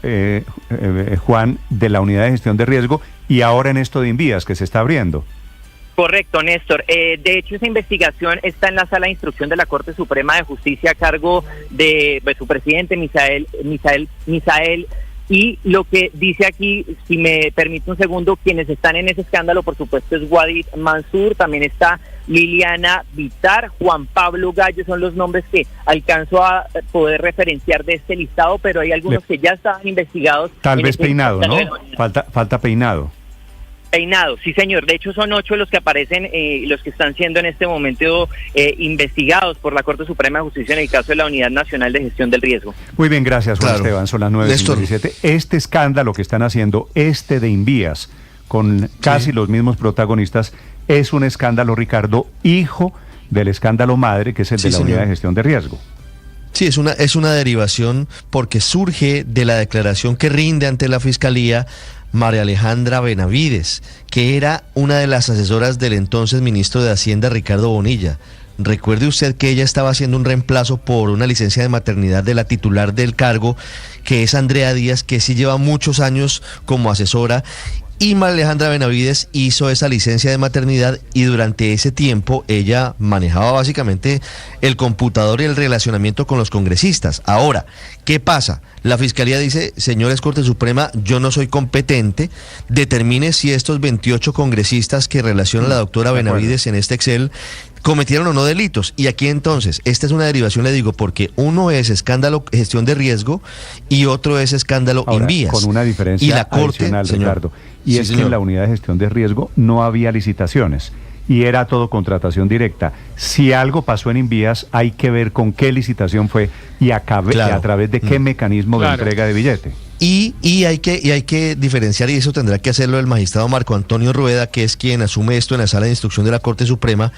Juan, de la Unidad de Gestión de Riesgo, y ahora en esto de Invías, que se está abriendo. Correcto, Néstor. De hecho, esa investigación está en la Sala de Instrucción de la Corte Suprema de Justicia a cargo de su presidente, Misael, y lo que dice aquí, si me permite un segundo, quienes están en ese escándalo, por supuesto, es Wadid Mansur, también está Liliana Vitar, Juan Pablo Gallo, son los nombres que alcanzo a poder referenciar de este listado, pero hay algunos que ya estaban investigados. Tal vez Peinado, ¿no? Falta Peinado. Peinado, sí señor, de hecho son 8 los que aparecen, los que están siendo en este momento investigados por la Corte Suprema de Justicia en el caso de la Unidad Nacional de Gestión del Riesgo. Muy bien, gracias Juan Esteban, son las 9:57. Este escándalo que están haciendo, de Invías, con casi los mismos protagonistas, es un escándalo, Ricardo, hijo del escándalo madre, que es el de la Unidad de Gestión de Riesgo. Sí, es una derivación porque surge de la declaración que rinde ante la Fiscalía María Alejandra Benavides, que era una de las asesoras del entonces ministro de Hacienda, Ricardo Bonilla. Recuerde usted que ella estaba haciendo un reemplazo por una licencia de maternidad de la titular del cargo, que es Andrea Díaz, que sí lleva muchos años como asesora, y María Alejandra Benavides hizo esa licencia de maternidad y durante ese tiempo ella manejaba básicamente el computador y el relacionamiento con los congresistas. Ahora, ¿qué pasa? La Fiscalía dice, señores Corte Suprema, yo no soy competente, determine si estos 28 congresistas que relaciona la doctora Benavides en este Excel cometieron o no delitos. Y aquí entonces, esta es una derivación, le digo, porque uno es escándalo gestión de riesgo y otro es escándalo invías. Con una diferencia y la Corte, adicional, señor, Ricardo, y es que en la unidad de gestión de riesgo no había licitaciones y era todo contratación directa. Si algo pasó en Invías, hay que ver con qué licitación fue y a través de qué mecanismo de entrega de billete. Y hay que diferenciar, y eso tendrá que hacerlo el magistrado Marco Antonio Rueda, que es quien asume esto en la Sala de Instrucción de la Corte Suprema,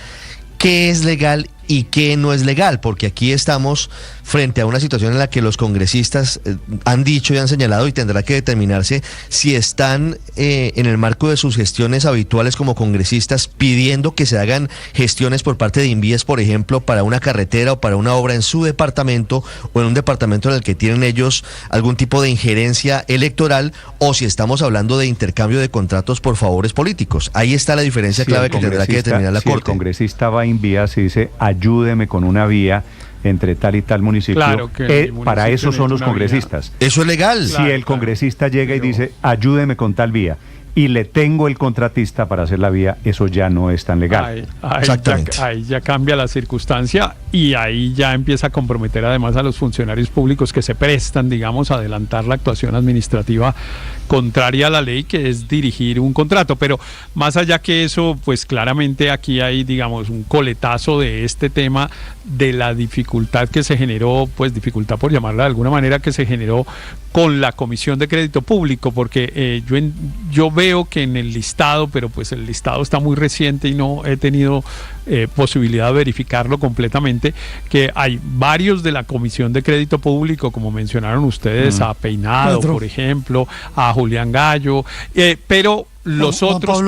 qué es legal y qué no es legal, porque aquí estamos frente a una situación en la que los congresistas han dicho y han señalado, y tendrá que determinarse si están en el marco de sus gestiones habituales como congresistas pidiendo que se hagan gestiones por parte de Invías, por ejemplo, para una carretera o para una obra en su departamento o en un departamento en el que tienen ellos algún tipo de injerencia electoral, o si estamos hablando de intercambio de contratos por favores políticos. Ahí está la diferencia clave que tendrá que determinar la Corte. El congresista va a Invías y dice, ayúdeme con una vía entre tal y tal municipio. Claro que para eso son los congresistas. Vía. Eso es legal. Si el congresista llega y dice, ayúdeme con tal vía, y le tengo el contratista para hacer la vía, eso ya no es tan legal. Ahí ya cambia la circunstancia y ahí ya empieza a comprometer además a los funcionarios públicos que se prestan, digamos, a adelantar la actuación administrativa contraria a la ley, que es dirigir un contrato. Pero más allá que eso, pues claramente aquí hay, digamos, un coletazo de este tema de la dificultad que se generó, pues dificultad por llamarla de alguna manera, que se generó con la Comisión de Crédito Público, porque yo veo que en el listado, pero pues el listado está muy reciente y no he tenido posibilidad de verificarlo completamente, que hay varios de la Comisión de Crédito Público, como mencionaron ustedes, a Peinado, por ejemplo, a Julián Gallo, pero los otros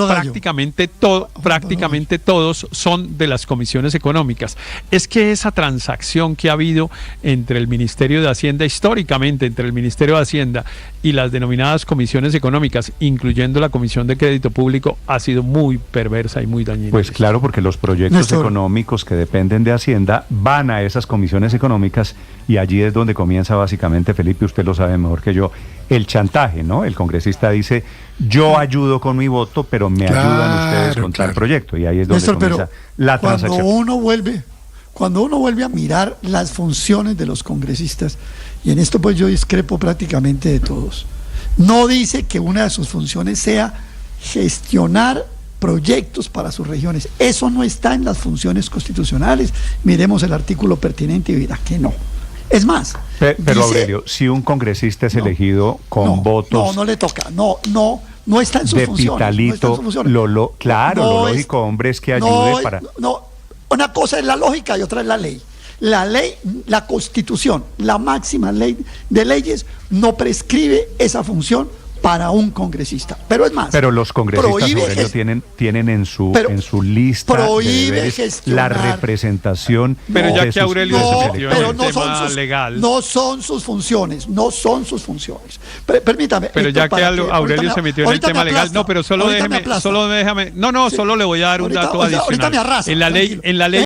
prácticamente todos son de las comisiones económicas. Es que esa transacción que ha habido entre el Ministerio de Hacienda, históricamente entre el Ministerio de Hacienda y las denominadas comisiones económicas, incluyendo la Comisión de Crédito Público, ha sido muy perversa y muy dañina. Pues claro, porque los proyectos económicos que dependen de Hacienda van a esas comisiones económicas y allí es donde comienza básicamente, Felipe, usted lo sabe mejor que yo, el chantaje, ¿no? El congresista dice, yo ayudo con mi voto, pero me ayudan ustedes con tal proyecto, y ahí es donde comienza la transacción. Cuando uno vuelve a mirar las funciones de los congresistas, y en esto pues yo discrepo prácticamente de todos, no dice que una de sus funciones sea gestionar proyectos para sus regiones. Eso no está en las funciones constitucionales. Miremos el artículo pertinente y verá que no. Es más, pero dice, Aurelio, si un congresista es elegido con votos... No le toca, no está en sus funciones. Pitalito, lo lógico, hombre, es que ayude para... Una cosa es la lógica y otra es la ley. La ley, la Constitución, la máxima ley de leyes, no prescribe esa función para un congresista. Pero es más, pero los congresistas, Aurelio, tienen en su lista la representación. Pero ya que Aurelio se metió en el tema legal. No son sus funciones. Permítame. Pero ya que Aurelio se metió en el tema legal, no, pero solo le voy a dar un dato adicional. Ahorita me arrasa, en la ley